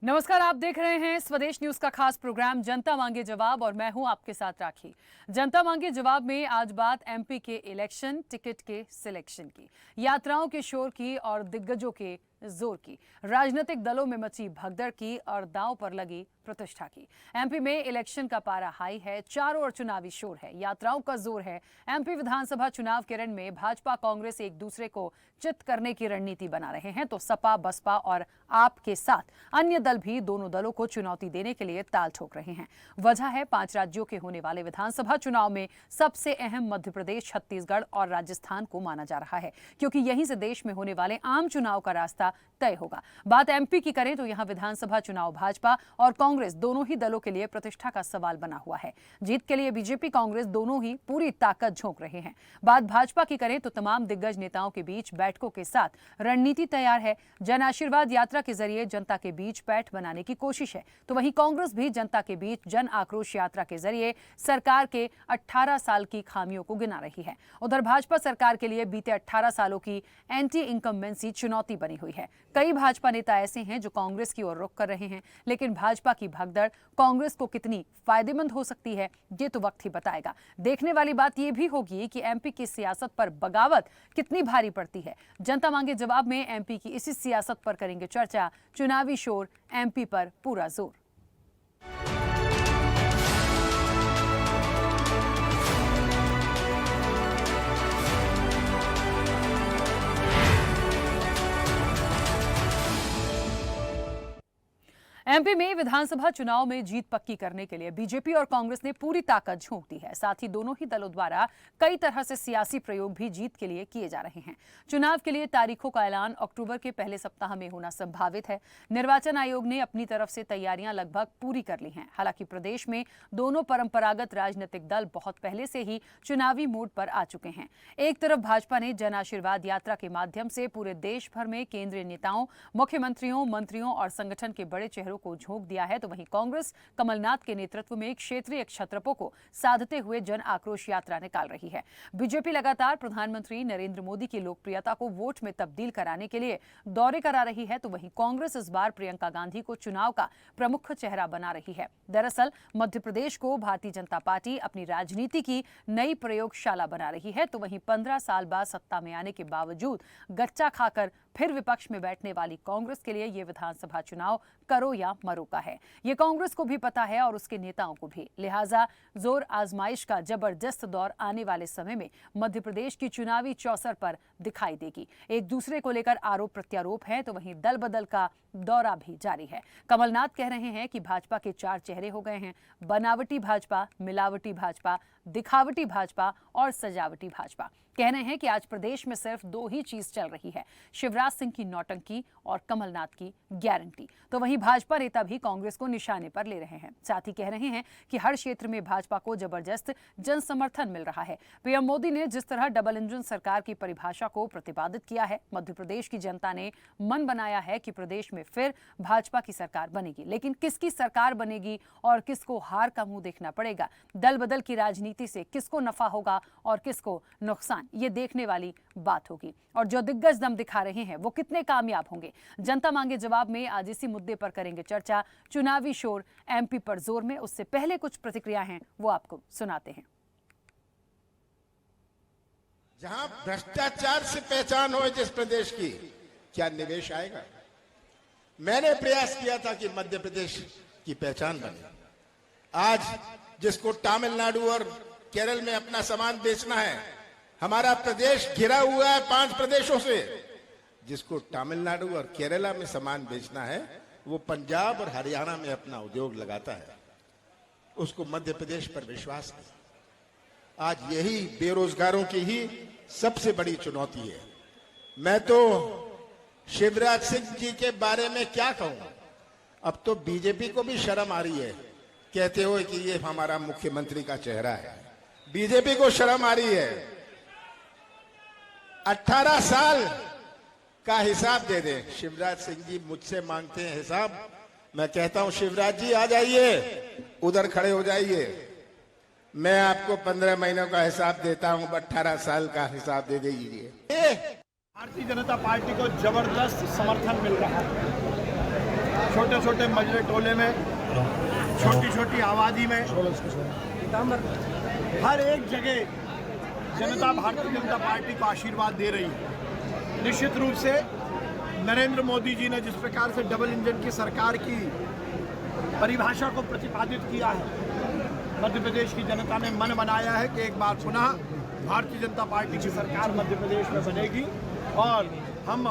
नमस्कार, आप देख रहे हैं स्वदेश न्यूज का खास प्रोग्राम जनता मांगे जवाब और मैं हूं आपके साथ राखी। जनता मांगे जवाब में आज बात एमपी के इलेक्शन टिकट के सिलेक्शन की, यात्राओं के शोर की और दिग्गजों के जोर की, राजनीतिक दलों में मची भगदड़ की और दांव पर लगी प्रतिष्ठा की। एमपी में इलेक्शन का पारा हाई है, चारों ओर चुनावी शोर है, यात्राओं का जोर है। एमपी विधानसभा चुनाव के रण में भाजपा कांग्रेस एक दूसरे को चित करने की रणनीति बना रहे हैं, तो सपा बसपा और आप के साथ अन्य दल भी दोनों दलों को चुनौती देने के लिए ताल ठोक रहे हैं। वजह है 5 राज्यों के होने वाले विधानसभा चुनाव में सबसे अहम मध्य प्रदेश, छत्तीसगढ़ और राजस्थान को माना जा रहा है, क्योंकि यहीं से देश में होने वाले आम चुनाव का रास्ता तय होगा। बात एमपी की करें तो यहां विधानसभा चुनाव भाजपा और कांग्रेस दोनों ही दलों के लिए प्रतिष्ठा का सवाल बना हुआ है। जीत के लिए बीजेपी कांग्रेस दोनों ही पूरी ताकत झोंक रहे हैं। बात भाजपा की करें तो तमाम दिग्गज नेताओं के बीच बैठकों के साथ रणनीति तैयार है। जन आशीर्वाद यात्रा के जरिए जनता के बीच पैठ बनाने की कोशिश है, तो वहीं कांग्रेस भी जनता के बीच जन आक्रोश यात्रा के जरिए सरकार के 18 साल की खामियों को गिना रही है। उधर भाजपा सरकार के लिए बीते 18 सालों की एंटी इनकम्बेंसी चुनौती बनी हुई है। कई भाजपा नेता ऐसे हैं जो कांग्रेस की ओर रुख कर रहे हैं, लेकिन भाजपा की भगदड़ कांग्रेस को कितनी फायदेमंद हो सकती है, ये तो वक्त ही बताएगा। देखने वाली बात यह भी होगी कि एमपी की सियासत पर बगावत कितनी भारी पड़ती है। जनता मांगे जवाब में एमपी की इसी सियासत पर करेंगे चर्चा। चुनावी शोर, एमपी पर पूरा जोर। एमपी में विधानसभा चुनाव में जीत पक्की करने के लिए बीजेपी और कांग्रेस ने पूरी ताकत झोंक दी है। साथ ही दोनों ही दलों द्वारा कई तरह से सियासी प्रयोग भी जीत के लिए किए जा रहे हैं। चुनाव के लिए तारीखों का ऐलान अक्टूबर के पहले सप्ताह में होना संभावित है। निर्वाचन आयोग ने अपनी तरफ से तैयारियां लगभग पूरी कर ली हैं। हालांकि प्रदेश में दोनों परंपरागत राजनीतिक दल बहुत पहले से ही चुनावी मोड पर आ चुके हैं। एक तरफ भाजपा ने जन आशीर्वाद यात्रा के माध्यम से पूरे देश भर में केंद्रीय नेताओं, मुख्यमंत्रियों, मंत्रियों और संगठन के बड़े चेहरों को झोंक दिया है, तो वहीं कांग्रेस कमलनाथ के नेतृत्व में क्षेत्रीय क्षत्रपों को साधते हुए जन आक्रोश यात्रा निकाल रही है। बीजेपी लगातार प्रधानमंत्री नरेंद्र मोदी की लोकप्रियता को वोट में तब्दील कराने के लिए दौरे करा रही है, तो वहीं कांग्रेस इस बार प्रियंका गांधी को चुनाव का प्रमुख चेहरा बना रही है। दरअसल मध्य प्रदेश को भारतीय जनता पार्टी अपनी राजनीति की नई प्रयोगशाला बना रही है, तो वहीं 15 साल बाद सत्ता में आने के बावजूद गच्चा खाकर फिर विपक्ष में बैठने वाली कांग्रेस के लिए ये विधानसभा चुनाव करो या मरो का है। ये कांग्रेस को भी पता है और उसके नेताओं को भी। लिहाजा जोर आजमाइश का जबरदस्त दौर आने वाले समय में मध्य प्रदेश की चुनावी चौसर पर दिखाई देगी। एक दूसरे को लेकर आरोप प्रत्यारोप है, तो वहीं दल बदल का दौरा भी जारी है। कमलनाथ कह रहे हैं कि भाजपा के 4 चेहरे हो गए हैं: बनावटी भाजपा, मिलावटी भाजपा, दिखावटी भाजपा और सजावटी भाजपा। कह रहे हैं कि आज प्रदेश में सिर्फ 2 ही चीज चल रही है: शिवराज सिंह की नौटंकी और कमलनाथ की गारंटी। तो वहीं भाजपा नेता भी कांग्रेस को निशाने पर ले रहे हैं। साथ ही कह रहे हैं कि हर क्षेत्र में भाजपा को जबरदस्त जन समर्थन मिल रहा है। पीएम मोदी ने जिस तरह डबल इंजन सरकार की परिभाषा को प्रतिपादित किया है, मध्य प्रदेश की जनता ने मन बनाया है कि प्रदेश में फिर भाजपा की सरकार बनेगी। लेकिन किसकी सरकार बनेगी और किसको हार का मुंह देखना पड़ेगा, दल बदल की राजनीति से किसको नफा होगा और किसको नुकसान, ये देखने वाली बात होगी। और जो दिग्गज दम दिखा रहे हैं वो कितने कामयाब होंगे, जनता मांगे जवाब में आज इसी मुद्दे पर करेंगे चर्चा। चुनावी शोर, एमपी पर जोर में उससे पहले कुछ प्रतिक्रिया हैं, वो आपको सुनाते हैं। जहां भ्रष्टाचार से पहचान हो जिस प्रदेश की, क्या निवेश आएगा? मैंने प्रयास किया था कि मध्य प्रदेश की पहचान बने। आज जिसको तमिलनाडु और केरल में अपना सामान बेचना है, हमारा प्रदेश घिरा हुआ है 5 प्रदेशों से। जिसको तमिलनाडु और केरला में सामान बेचना है, वो पंजाब और हरियाणा में अपना उद्योग लगाता है। उसको मध्य प्रदेश पर विश्वास नहीं। आज यही बेरोजगारों की ही सबसे बड़ी चुनौती है। मैं तो शिवराज सिंह जी के बारे में क्या कहूं, अब तो बीजेपी को भी शर्म आ रही है कहते हुए कि ये हमारा मुख्यमंत्री का चेहरा है। बीजेपी को शर्म आ रही है। 18 साल का हिसाब दे दे। शिवराज सिंह जी मुझसे मांगते हैं हिसाब, मैं कहता हूं शिवराज जी आ जाइए, उधर खड़े हो जाइए, मैं आपको 15 महीनों का हिसाब देता हूं, 18 साल का हिसाब दे दीजिए। भारतीय जनता पार्टी को जबरदस्त समर्थन मिल रहा है। छोटे छोटे मजरे टोले में, छोटी छोटी आबादी में, हर एक जगह जनता भारतीय जनता पार्टी को आशीर्वाद दे रही है। निश्चित रूप से नरेंद्र मोदी जी ने जिस प्रकार से डबल इंजन की सरकार की परिभाषा को प्रतिपादित किया है, मध्य प्रदेश की जनता ने मन बनाया है कि एक बार पुनः भारतीय जनता पार्टी की सरकार मध्य प्रदेश में बनेगी और हम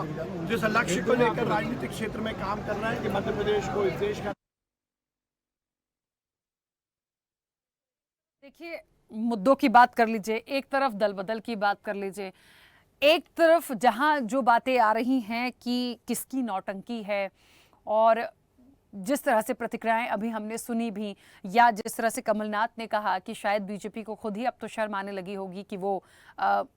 जिस लक्ष्य को लेकर राजनीतिक क्षेत्र में काम कर रहे हैं कि मध्य प्रदेश को इस देश का। देखिए, मुद्दों की बात कर लीजिए, एक तरफ दल बदल की बात कर लीजिए, एक तरफ जहां जो बातें आ रही हैं कि किसकी नौटंकी है, और जिस तरह से प्रतिक्रियाएं अभी हमने सुनी भी, या जिस तरह से कमलनाथ ने कहा कि शायद बीजेपी को खुद ही अब तो शर्म आने लगी होगी कि वो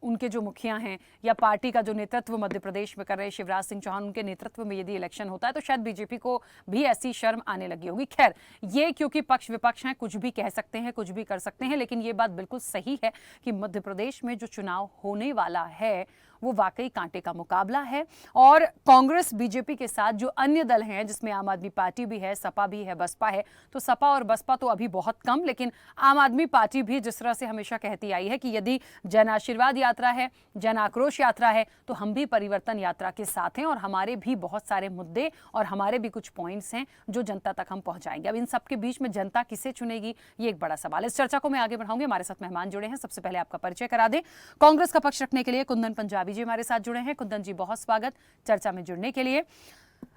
उनके जो मुखिया हैं या पार्टी का जो नेतृत्व मध्य प्रदेश में कर रहे शिवराज सिंह चौहान, उनके नेतृत्व में यदि इलेक्शन होता है तो शायद बीजेपी को भी ऐसी शर्म आने लगी होगी। खैर, ये क्योंकि पक्ष विपक्ष हैं, कुछ भी कह सकते हैं, कुछ भी कर सकते हैं, लेकिन ये बात बिल्कुल सही है कि मध्य प्रदेश में जो चुनाव होने वाला है वो वाकई कांटे का मुकाबला है। और कांग्रेस बीजेपी के साथ जो अन्य दल हैं, जिसमें आम आदमी पार्टी भी है, सपा भी है, बसपा है, तो सपा और बसपा तो अभी बहुत कम, लेकिन आम आदमी पार्टी भी जिस तरह से हमेशा कहती आई है कि यदि जन आशीर्वाद यात्रा है, जन आक्रोश यात्रा है, तो हम भी परिवर्तन यात्रा के साथ हैं और हमारे भी बहुत सारे मुद्दे और हमारे भी कुछ पॉइंट्स हैं जो जनता तक हम पहुंचाएंगे। अब इन सबके बीच में जनता किसे चुनेगी, ये एक बड़ा सवाल है। इस चर्चा को मैं आगे बढ़ाऊंगी। हमारे साथ मेहमान जुड़े हैं, सबसे पहले आपका परिचय करा दें। कांग्रेस का पक्ष रखने के लिए कुंदन पंजाबी जी हमारे साथ जुड़े हैं। कुंदन जी, बहुत स्वागत चर्चा में जुड़ने के लिए।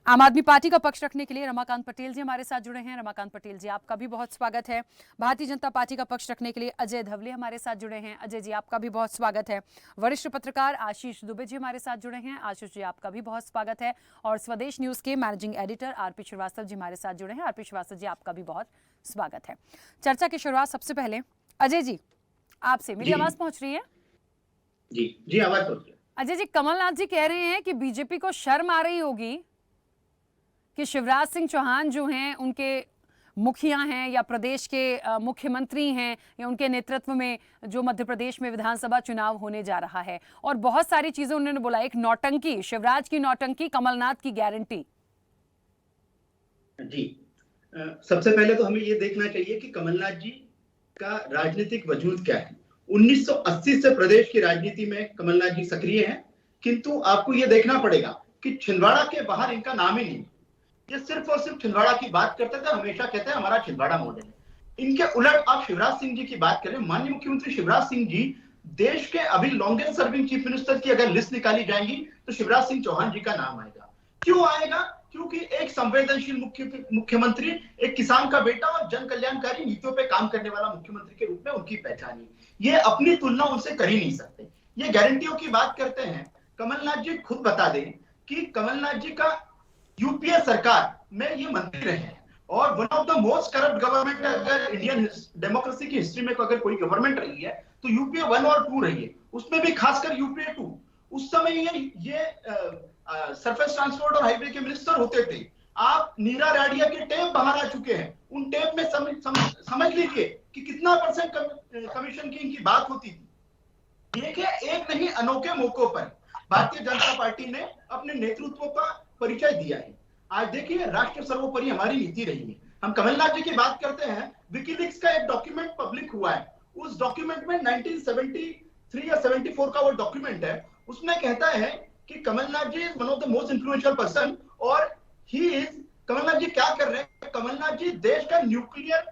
आम आदमी पार्टी का पक्ष रखने के लिए रमाकांत पटेल जी हमारे साथ जुड़े हैं। रमाकांत पटेल जी, आपका भी बहुत स्वागत है। भारतीय जनता पार्टी का पक्ष रखने के लिए अजय धवले हमारे साथ जुड़े हैं। अजय जी, आपका भी बहुत स्वागत है। वरिष्ठ पत्रकार आशीष दुबे जी हमारे साथ जुड़े हैं। आशीष जी, आपका भी बहुत स्वागत है। और स्वदेश न्यूज के managing editor RP Srivastava ji हमारे साथ जुड़े हैं। आरपी श्रीवास्तव जी, आपका भी बहुत स्वागत है। चर्चा की शुरुआत सबसे पहले अजय जी आपसे। मेरी आवाज पहुंच रही है? जी आवाज पहुंच रही है। अजय जी, कमलनाथ जी कह रहे हैं कि बीजेपी को शर्म आ रही होगी कि शिवराज सिंह चौहान जो हैं, उनके मुखिया हैं या प्रदेश के मुख्यमंत्री हैं, या उनके नेतृत्व में जो मध्य प्रदेश में विधानसभा चुनाव होने जा रहा है, और बहुत सारी चीजें उन्होंने बोला। एक नौटंकी, शिवराज की नौटंकी, कमलनाथ की गारंटी। जी, सबसे पहले तो हमें ये देखना चाहिए कि कमलनाथ जी का राजनीतिक वजूद क्या है। 1980 से प्रदेश की राजनीति में कमलनाथ जी सक्रिय हैं, किंतु आपको ये देखना पड़ेगा कि छिंदवाड़ा के बाहर इनका नाम ही नहीं। ये सिर्फ और सिर्फ छिंदवाड़ा की बात करते थे, हमेशा कहते हैं हमारा छिंदवाड़ा मॉडल है। इनके उलट आप शिवराज सिंह जी की बात करें, माननीय मुख्यमंत्री शिवराज सिंह जी देश के अभी लॉन्गेस्ट सर्विंग चीफ मिनिस्टर की अगर लिस्ट निकाली जाएगी तो शिवराज सिंह चौहान जी का नाम आएगा। क्यों आएगा? क्योंकि एक संवेदनशील मुख्यमंत्री, एक किसान का बेटा और जन कल्याणकारी नीतियों पे काम करने वाला मुख्यमंत्री के रूप में उनकी पहचान है। ये अपनी तुलना उनसे कर ही नहीं सकते। ये गारंटियों की बात करते हैं, कमलनाथ जी खुद बता दें कि कमलनाथ जी का यूपीए सरकार में ये मंत्री रहे हैं और one of the most corrupt government, अगर इंडियन डेमोक्रेसी की हिस्ट्री में अगर कोई गवर्नमेंट रही है तो यूपीए 1 और 2 रही है, उसमें भी खासकर यूपीए 2। उस समय ये सरफेस ट्रांसपोर्ट और हाईवे के मिनिस्टर होते थे। आप नीरा राडिया के टेप बाहर आ चुके हैं, उन टेप में समझ लीजिए कि कितना % कमीशन की इनकी बात होती थी। देखिए, एक नहीं अनोखे मौकों पर भारतीय जनता पार्टी ने अपने नेतृत्व का परिचय दिया है। आज देखिए, राष्ट्र सर्वोपरि हमारी नीति रही है। हम कमलनाथ जी की बात करते हैं, विकीलीक्स का एक डॉक्यूमेंट पब्लिक हुआ है। उस डॉक्यूमेंट में 1973 या 74 का वो डॉक्यूमेंट है, उसमें कहता है कि Kamal Nath ji is one of the most influential person. और कमलनाथ जी क्या कर रहे हैं? कमलनाथ जी देश का न्यूक्लियर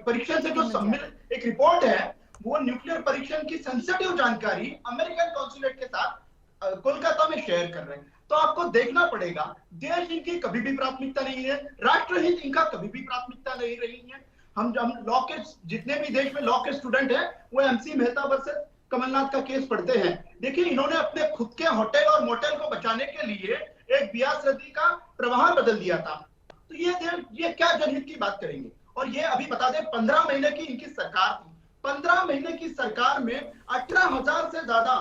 परीक्षण से जो सम्मिलित एक रिपोर्ट है, वो न्यूक्लियर परीक्षण की सेंसिटिव जानकारी अमेरिकन कॉन्सुलेट के साथ कोलकाता में शेयर कर रहे हैं। तो आपको देखना पड़ेगा, देश इनकी कभी भी प्राथमिकता नहीं है, राष्ट्रहित इनका कभी भी प्राथमिकता नहीं रही है। हम लॉ के जितने भी देश में लॉ के स्टूडेंट हैं, वो एमसी मेहता वर्सेस कमलनाथ का केस पढ़ते हैं। देखिए, इन्होंने अपने खुद के होटल और मोटेल को बचाने के लिए एक ब्याज नदी का प्रवाह बदल दिया था। तो ये क्या जनहित की बात करेंगे? और ये अभी बता दें, 15 महीने की इनकी सरकार थी। 15 महीने की सरकार में 18,000 से ज्यादा,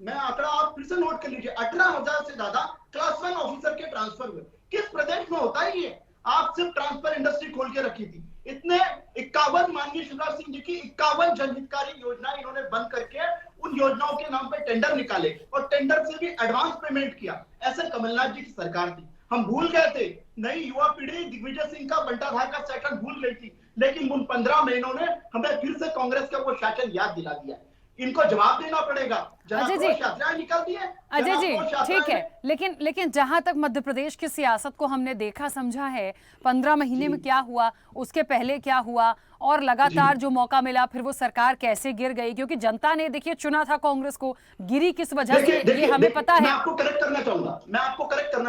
मैं आंकड़ा आप फिर से नोट कर लीजिए, 18,000 से ज्यादा क्लास 1 ऑफिसर के ट्रांसफर हुए। किस प्रदेश में होता है ये? आप सिर्फ ट्रांसफर इंडस्ट्री खोल के रखी थी। इतने 51 माननीय शिवराज सिंह जी की 51 जनहितकारी योजना इन्होंने बंद करके उन योजनाओं के नाम पे टेंडर निकाले और टेंडर से भी एडवांस पेमेंट किया। ऐसे कमलनाथ जी की सरकार थी। हम भूल गए थे, नई युवा पीढ़ी दिग्विजय सिंह का बंटाधार का सेशन भूल गई थी, लेकिन उन 15 महीनों ने हमें फिर से कांग्रेस का वो शासन याद दिला दिया। इनको जवाब देना पड़ेगा। अजय जी, यात्राएं निकल दी है अजय जी, ठीक है, लेकिन जहां तक मध्य प्रदेश की सियासत को हमने देखा समझा है, 15 महीने में क्या हुआ, उसके पहले क्या हुआ, और लगातार जो मौका मिला फिर वो सरकार कैसे गिर गई, क्योंकि जनता ने देखिए चुना था कांग्रेस को, गिरी किस वजह से ये हमें पता है। मैं आपको करेक्ट करना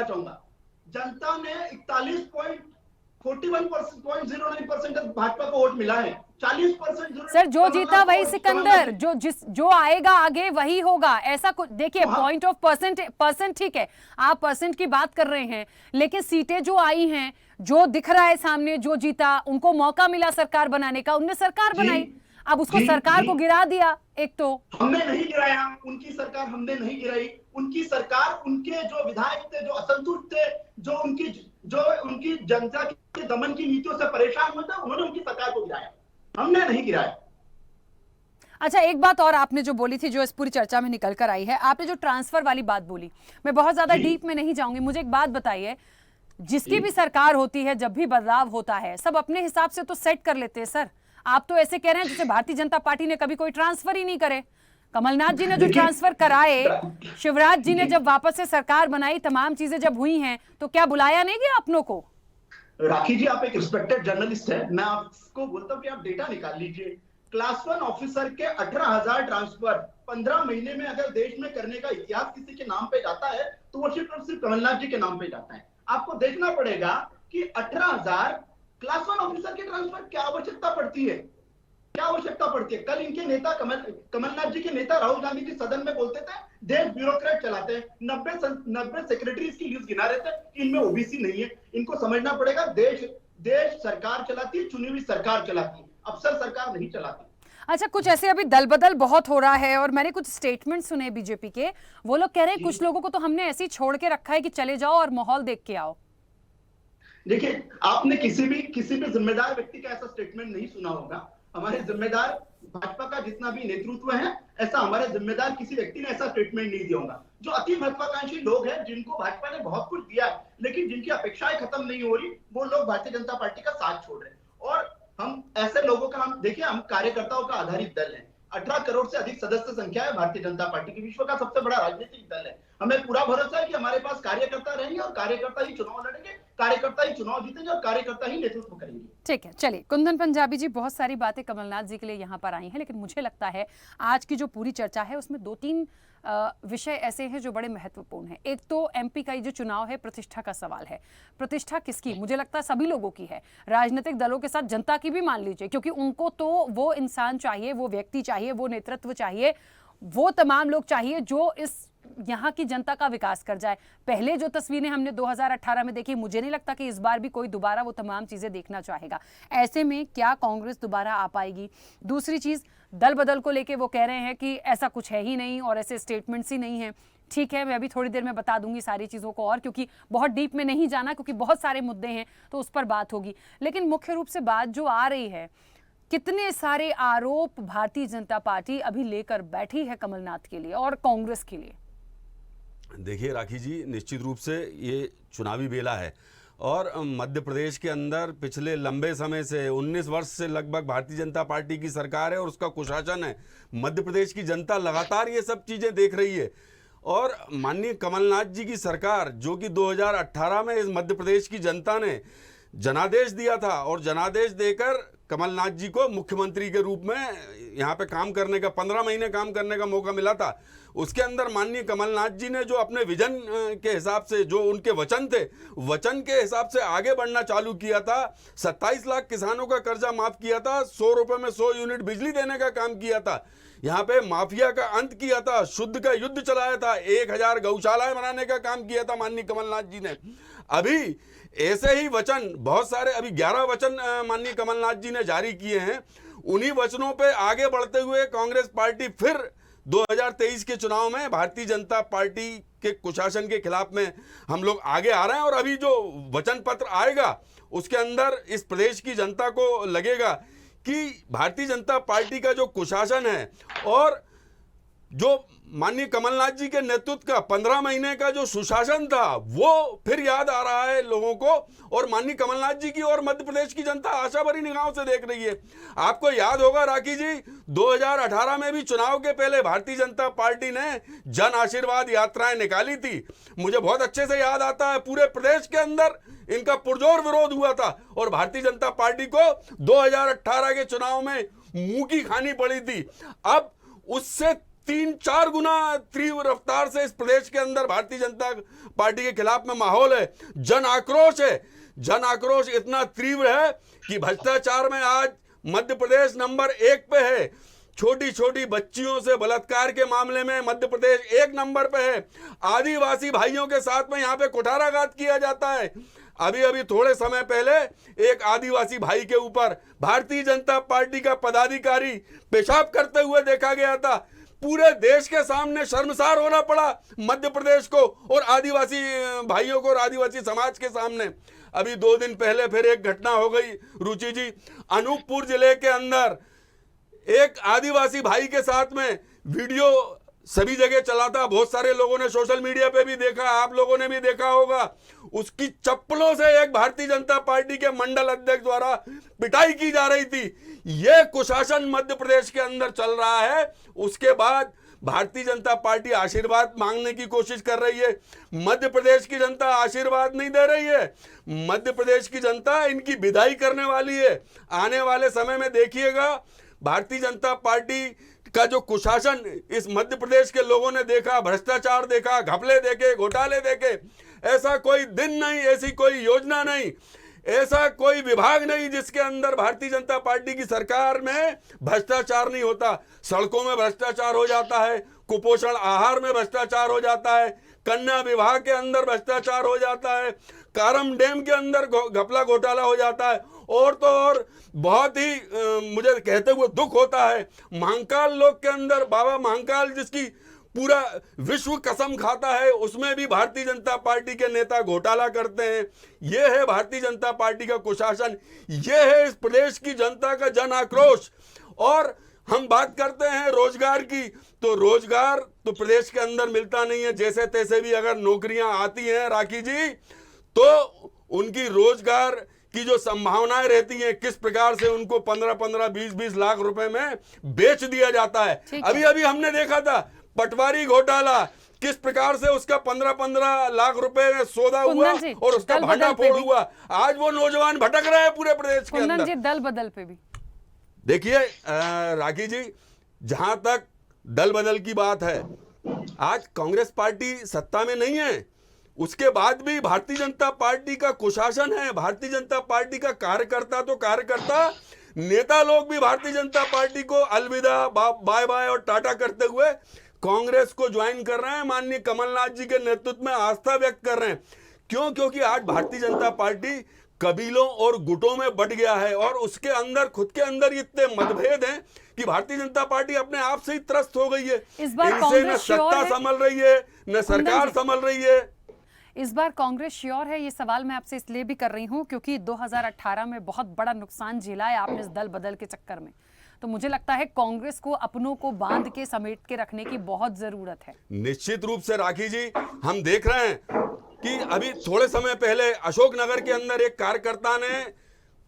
चाहूंगा, जनता ने 41.09% भाजपा को वोट मिला है। 40% सर जो जीता वही सिकंदर, जो आएगा आगे वही होगा, ऐसा कुछ देखिए। पॉइंट ऑफ परसेंट ठीक है, आप परसेंट की बात कर रहे हैं, लेकिन सीटें जो आई हैं, जो दिख रहा है सामने, जो जीता उनको मौका मिला सरकार बनाने का, उनने सरकार बनाई। अब उसको सरकार को गिरा दिया। एक तो हमने नहीं गिराया, उनकी सरकार हमने नहीं गिराई। उनकी सरकार, उनके जो विधायक थे, जो असंतुष्ट थे, जो उनकी जनता के दमन की नीतियों से परेशान हुए थे, उन्होंने उनकी सरकार को गिराया, हमने नहीं गिराया। अच्छा, एक बात और आपने जो बोली थी, जो इस पूरी चर्चा में निकल कर आई है, आपने जो ट्रांसफर वाली बात बोली, मैं बहुत ज्यादा डीप में नहीं जाऊंगी, मुझे एक बात बताइए, जिसकी भी सरकार होती है, जब भी बदलाव होता है, सब अपने हिसाब से तो सेट कर लेते हैं सर। आप तो ऐसे कह रहे हैं जैसे भारतीय जनता पार्टी ने कभी कोई ट्रांसफर ही नहीं करे। कमलनाथ जी ने जो ट्रांसफर कराए, शिवराज जी ने जब वापस से सरकार बनाई, तमाम चीजें जब हुई हैं, तो क्या बुलाया नहीं गया अपनों को? राखी जी, आप एक रिस्पेक्टेड जर्नलिस्ट है, मैं आपको बोलता हूं कि आप डेटा निकाल लीजिए। क्लास 1 ऑफिसर के 18,000 ट्रांसफर 15 महीने में अगर देश में करने का इतिहास किसी के नाम पे जाता है, तो वो सिर्फ और सिर्फ कमलनाथ जी के नाम पे जाता है। आपको देखना पड़ेगा कि 18,000 क्लास 1 ऑफिसर के ट्रांसफर क्या आवश्यकता पड़ती है, कल इनके नेता कमलनाथ जी के नेता राहुल गांधी जी सदन में बोलते थे, देश ब्यूरोक्रेट चलाते हैं, 90 सेक्रेटरीज की लिस्ट गिना रहे थे, इनमें ओबीसी नहीं है। इनको समझना पड़ेगा, देश सरकार चलाती है, चुनी हुई सरकार चलाती है, अफसर सरकार नहीं चलाती। अच्छा, कुछ ऐसे अभी दल बदल बहुत हो रहा है, और मैंने कुछ स्टेटमेंट सुने बीजेपी के, वो लोग कह रहे हैं कुछ लोगों को तो हमने ऐसे ही छोड़ के रखा है कि चले जाओ और माहौल देख के आओ। देखिए, आपने किसी भी जिम्मेदार व्यक्ति का ऐसा स्टेटमेंट नहीं सुना होगा। हमारे जिम्मेदार भाजपा का जितना भी नेतृत्व है, ऐसा हमारे जिम्मेदार किसी व्यक्ति ने ऐसा स्टेटमेंट नहीं दिया होगा। जो अति महत्वाकांक्षी लोग हैं, जिनको भाजपा ने बहुत कुछ दिया, लेकिन जिनकी अपेक्षाएं खत्म नहीं हो रही, वो लोग भारतीय जनता पार्टी का साथ छोड़ रहे हैं। और हम ऐसे लोगों का, हम देखिए, हम कार्यकर्ताओं का आधारित दल है। 18 करोड़ से अधिक सदस्य संख्या है भारतीय जनता पार्टी की, विश्व का सबसे बड़ा राजनीतिक दल है। हमें पूरा भरोसा है कि हमारे पास कार्यकर्ता रहेंगे और कार्यकर्ता ही चुनाव लड़ेंगे, कार्यकर्ता ही चुनाव जीतेंगे और कार्यकर्ता ही नेतृत्व करेंगे। ठीक है, चलिए, कुंदन पंजाबी जी, बहुत सारी बातें कमलनाथ जी के लिए यहाँ पर आई हैं, लेकिन मुझे लगता है आज की जो पूरी चर्चा है उसमें 2-3 विषय ऐसे हैं जो बड़े महत्वपूर्ण हैं। एक तो एमपी का ये जो चुनाव है, प्रतिष्ठा का सवाल है। प्रतिष्ठा किसकी? मुझे लगता है सभी लोगों की है, राजनीतिक दलों के साथ जनता की भी मान लीजिए, क्योंकि उनको तो वो इंसान चाहिए, वो व्यक्ति चाहिए, वो नेतृत्व चाहिए, वो तमाम लोग चाहिए जो इस यहाँ की जनता का विकास कर जाए। पहले जो तस्वीरें हमने 2018 में देखी, मुझे नहीं लगता कि इस बार भी कोई दोबारा वो तमाम चीजें देखना चाहेगा। ऐसे में क्या कांग्रेस दोबारा आ पाएगी? दूसरी चीज, दल बदल को लेके वो कह रहे हैं कि ऐसा कुछ है ही नहीं और ऐसे स्टेटमेंट्स ही नहीं है। ठीक है, मैं अभी थोड़ी देर में बता दूंगी सारी चीज़ों को, और क्योंकि बहुत डीप में नहीं जाना, क्योंकि बहुत सारे मुद्दे हैं तो उस पर बात होगी। लेकिन मुख्य रूप से बात जो आ रही है, कितने सारे आरोप भारतीय जनता पार्टी अभी लेकर बैठी है कमलनाथ के लिए और कांग्रेस के लिए। देखिए राखी जी, निश्चित रूप से ये चुनावी बेला है और मध्य प्रदेश के अंदर पिछले लंबे समय से 19 वर्ष से लगभग भारतीय जनता पार्टी की सरकार है और उसका कुशासन है। मध्य प्रदेश की जनता लगातार ये सब चीज़ें देख रही है और माननीय कमलनाथ जी की सरकार, जो कि 2018 में इस मध्य प्रदेश की जनता ने जनादेश दिया था और जनादेश देकर कमलनाथ जी को मुख्यमंत्री के रूप में यहाँ पे काम करने का 15 महीने काम करने का मौका मिला था। उसके अंदर माननीय कमलनाथ जी ने जो अपने विजन के हिसाब से, जो उनके वचन थे, वचन के हिसाब से आगे बढ़ना चालू किया था। 27 लाख किसानों का कर्जा माफ किया था, 100 रुपये में 100 यूनिट बिजली देने का काम किया था, यहाँ पे माफिया का अंत किया था, शुद्ध का युद्ध चलाया था, 1000 गौशालाएं बनाने का काम किया था माननीय कमलनाथ जी ने। अभी ऐसे ही वचन बहुत सारे, अभी 11 वचन माननीय कमलनाथ जी ने जारी किए हैं। उन्हीं वचनों पे आगे बढ़ते हुए कांग्रेस पार्टी फिर 2023 के चुनाव में भारतीय जनता पार्टी के कुशासन के खिलाफ में हम लोग आगे आ रहे हैं। और अभी जो वचन पत्र आएगा उसके अंदर इस प्रदेश की जनता को लगेगा कि भारतीय जनता पार्टी का जो कुशासन है और जो माननीय कमलनाथ जी के नेतृत्व का 15 महीने का जो सुशासन था वो फिर याद आ रहा है लोगों को। और माननीय कमलनाथ जी की और मध्य प्रदेश की जनता आशा भरी निगाहों से देख रही है। आपको याद होगा राखी जी, 2018 में भी चुनाव के पहले भारतीय जनता पार्टी ने जन आशीर्वाद यात्राएं निकाली थी। मुझे बहुत अच्छे से याद आता है, पूरे प्रदेश के अंदर इनका पुरजोर विरोध हुआ था और भारतीय जनता पार्टी को 2018 के चुनाव में मुंह की खानी पड़ी थी। अब उससे 3-4 गुना तीव्र रफ्तार से इस प्रदेश के अंदर भारतीय जनता पार्टी के खिलाफ में माहौल है, जन आक्रोश है। जन आक्रोश इतना तीव्र है कि भ्रष्टाचार में आज मध्य प्रदेश नंबर 1 पे है। छोटी छोटी बच्चियों से बलात्कार के मामले में मध्य प्रदेश 1 नंबर पे है। आदिवासी भाइयों के साथ में यहाँ पे कुठाराघात किया जाता है। अभी अभी थोड़े समय पहले एक आदिवासी भाई के ऊपर भारतीय जनता पार्टी का पदाधिकारी पेशाब करते हुए देखा गया था। पूरे देश के सामने शर्मसार होना पड़ा मध्य प्रदेश को और आदिवासी भाइयों को और आदिवासी समाज के सामने। अभी 2 दिन पहले फिर एक घटना हो गई रुचि जी, अनूपपुर जिले के अंदर एक आदिवासी भाई के साथ में वीडियो सभी जगह चला था। बहुत सारे लोगों ने सोशल मीडिया पे भी देखा, आप लोगों ने भी देखा होगा। उसकी चप्पलों से एक भारतीय जनता पार्टी के मंडल अध्यक्ष द्वारा पिटाई की जा रही थी। यह कुशासन मध्य प्रदेश के अंदर चल रहा है। उसके बाद भारतीय जनता पार्टी आशीर्वाद मांगने की कोशिश कर रही है। मध्य प्रदेश की जनता आशीर्वाद नहीं दे रही है, मध्य प्रदेश की जनता इनकी विदाई करने वाली है। आने वाले समय में देखिएगा, भारतीय जनता पार्टी का जो कुशासन इस मध्य प्रदेश के लोगों ने देखा, भ्रष्टाचार देखा, घपले देखे, घोटाले देखे, ऐसा कोई दिन नहीं, ऐसी कोई योजना नहीं, ऐसा कोई विभाग नहीं जिसके अंदर भारतीय जनता पार्टी की सरकार में भ्रष्टाचार नहीं होता। सड़कों में भ्रष्टाचार हो जाता है, कुपोषण आहार में भ्रष्टाचार हो जाता है, कन्या विभाग के अंदर भ्रष्टाचार हो जाता है, कारम डैम के अंदर घपला घोटाला हो जाता है। और तो और बहुत ही मुझे कहते हुए दुख होता है, महाकाल लोक के अंदर बाबा महाकाल जिसकी पूरा विश्व कसम खाता है, उसमें भी भारतीय जनता पार्टी के नेता घोटाला करते हैं। यह है भारतीय जनता पार्टी का कुशासन, यह है इस प्रदेश की जनता का जन आक्रोश। और हम बात करते हैं रोजगार की, तो रोजगार तो प्रदेश के अंदर मिलता नहीं है। जैसे तैसे भी अगर नौकरियां आती हैं राखी जी, तो उनकी रोजगार की जो संभावनाएं रहती हैं, किस प्रकार से उनको 15-15, 20-20 लाख रुपए में बेच दिया जाता है। अभी अभी हमने देखा था पटवारी घोटाला, किस प्रकार से उसका 15-15 लाख रुपए में सौदा हुआ और उसका भांडाफोड़ हुआ। आज वो नौजवान भटक रहे हैं पूरे प्रदेश के अंदर। दल बदल पे भी देखिए राखी जी, जहां तक दल बदल की बात है, आज कांग्रेस पार्टी सत्ता में नहीं है, उसके बाद भी भारतीय जनता पार्टी का कुशासन है। भारतीय जनता पार्टी का कार्यकर्ता तो कार्यकर्ता, नेता लोग भी भारतीय जनता पार्टी को अलविदा, बाय बाय और टाटा करते हुए कांग्रेस को ज्वाइन कर रहे हैं। माननीय कमलनाथ जी के नेतृत्व में आस्था व्यक्त कर रहे हैं। क्यों? क्योंकि आज भारतीय जनता पार्टी कबीलों और गुटों में बट गया है और उसके अंदर खुद के अंदर इतने मतभेद हैं कि भारतीय जनता पार्टी अपने आप से ही त्रस्त हो गई है। इनसे न सत्ता संभल रही है, न सरकार संभल रही है। इस बार कांग्रेस श्योर है? ये सवाल मैं आपसे इसलिए भी कर रही हूं क्योंकि 2018 में बहुत बड़ा नुकसान झेला है आपने इस दल बदल के चक्कर में। तो मुझे लगता है कांग्रेस को अपनों को बांध के समेट के रखने की बहुत जरूरत है। निश्चित रूप से राखी जी, हम देख रहे हैं कि अभी थोड़े समय पहले अशोकनगर के अंदर एक कार्यकर्ता ने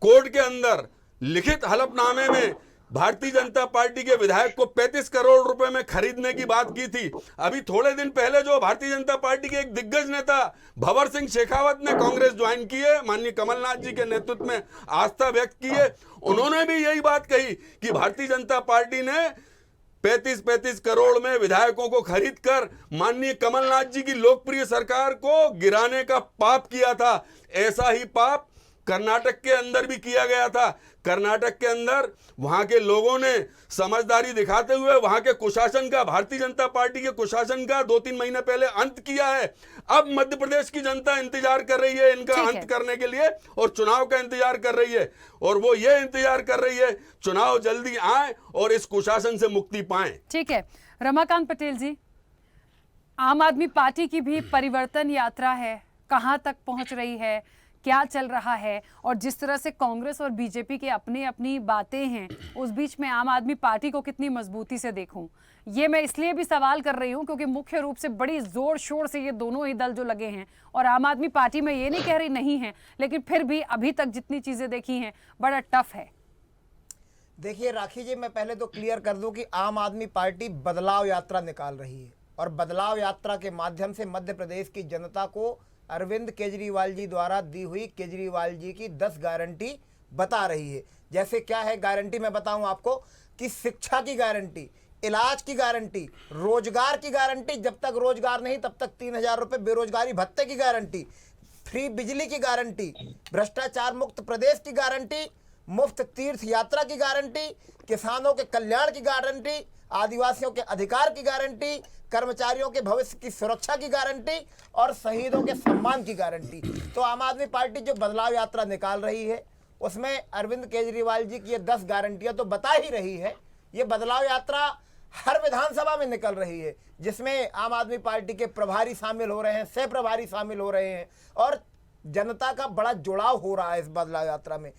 कोर्ट के अंदर लिखित हलफनामे में भारतीय जनता पार्टी के विधायक को 35 करोड़ रुपए में खरीदने की बात की थी। अभी थोड़े दिन पहले जो भारतीय जनता पार्टी के एक दिग्गज नेता भंवर सिंह शेखावत ने कांग्रेस ज्वाइन की है, माननीय कमलनाथ जी के नेतृत्व में आस्था व्यक्त की है, उन्होंने भी यही बात कही कि भारतीय जनता पार्टी ने 35-35 करोड़ में विधायकों को खरीद कर माननीय कमलनाथ जी की लोकप्रिय सरकार को गिराने का पाप किया था। ऐसा ही पाप कर्नाटक के अंदर भी किया गया था। कर्नाटक के अंदर वहां के लोगों ने समझदारी दिखाते हुए वहां के कुशासन का, भारतीय जनता पार्टी के कुशासन का 2-3 महीने पहले अंत किया है। अब मध्य प्रदेश की जनता इंतजार कर रही है इनका अंत करने के लिए और चुनाव का इंतजार कर रही है, और वो ये इंतजार कर रही है चुनाव जल्दी आए और इस कुशासन से मुक्ति पाएं। ठीक है, रमाकांत पटेल जी, आम आदमी पार्टी की भी परिवर्तन यात्रा है, कहां तक पहुंच रही है, क्या चल रहा है, और जिस तरह से कांग्रेस और बीजेपी के अपनी अपनी बातें हैं, उस बीच में आम आदमी पार्टी को कितनी मजबूती से देखूं? ये मैं इसलिए भी सवाल कर रही हूं क्योंकि मुख्य रूप से बड़ी जोर शोर से ये दोनों ही दल जो लगे हैं, और आम आदमी पार्टी में ये नहीं कह रही नहीं है, लेकिन फिर भी अभी तक जितनी चीजें देखी हैं बड़ा टफ है। देखिए राखी जी, मैं पहले तो क्लियर कर दूं कि आम आदमी पार्टी बदलाव यात्रा निकाल रही है, और बदलाव यात्रा के माध्यम से मध्य प्रदेश की जनता को अरविंद केजरीवाल जी द्वारा दी हुई केजरीवाल जी की 10 गारंटी बता रही है। जैसे क्या है गारंटी, मैं बताऊं आपको कि शिक्षा की गारंटी, इलाज की गारंटी, रोजगार की गारंटी, जब तक रोजगार नहीं तब तक 3,000 रुपये बेरोजगारी भत्ते की गारंटी, फ्री बिजली की गारंटी, भ्रष्टाचार मुक्त प्रदेश की गारंटी, मुफ्त तीर्थ यात्रा की गारंटी, किसानों के कल्याण की गारंटी, आदिवासियों के अधिकार की गारंटी, कर्मचारियों के भविष्य की सुरक्षा की गारंटी और शहीदों के सम्मान की गारंटी। तो आम आदमी पार्टी जो बदलाव यात्रा निकाल रही है उसमें अरविंद केजरीवाल जी की ये 10 गारंटियां तो बता ही रही है। ये बदलाव यात्रा हर विधानसभा में निकल रही है, जिसमें आम आदमी पार्टी के प्रभारी शामिल हो रहे हैं, सह प्रभारी शामिल हो रहे हैं, और जनता का बड़ा जुड़ाव हो रहा है इस बदलाव यात्रा में।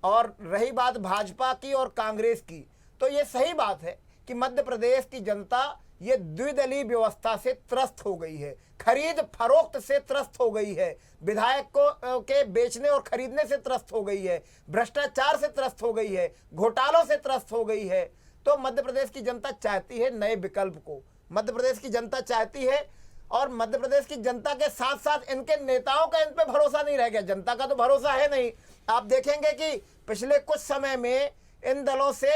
और रही बात भाजपा की और कांग्रेस की, तो ये सही बात है कि मध्य प्रदेश की जनता ये द्विदलीय व्यवस्था से त्रस्त हो गई है, खरीद फरोख्त से त्रस्त हो गई है, विधायकों के बेचने और खरीदने से त्रस्त हो गई है, भ्रष्टाचार से त्रस्त हो गई है, घोटालों से त्रस्त हो गई है। तो मध्य प्रदेश की जनता चाहती है नए विकल्प को, मध्य प्रदेश की जनता चाहती है, और मध्य प्रदेश की जनता के साथ साथ इनके नेताओं का इन पे भरोसा नहीं रह गया। जनता का तो भरोसा है नहीं। आप देखेंगे कि पिछले कुछ समय में इन दलों से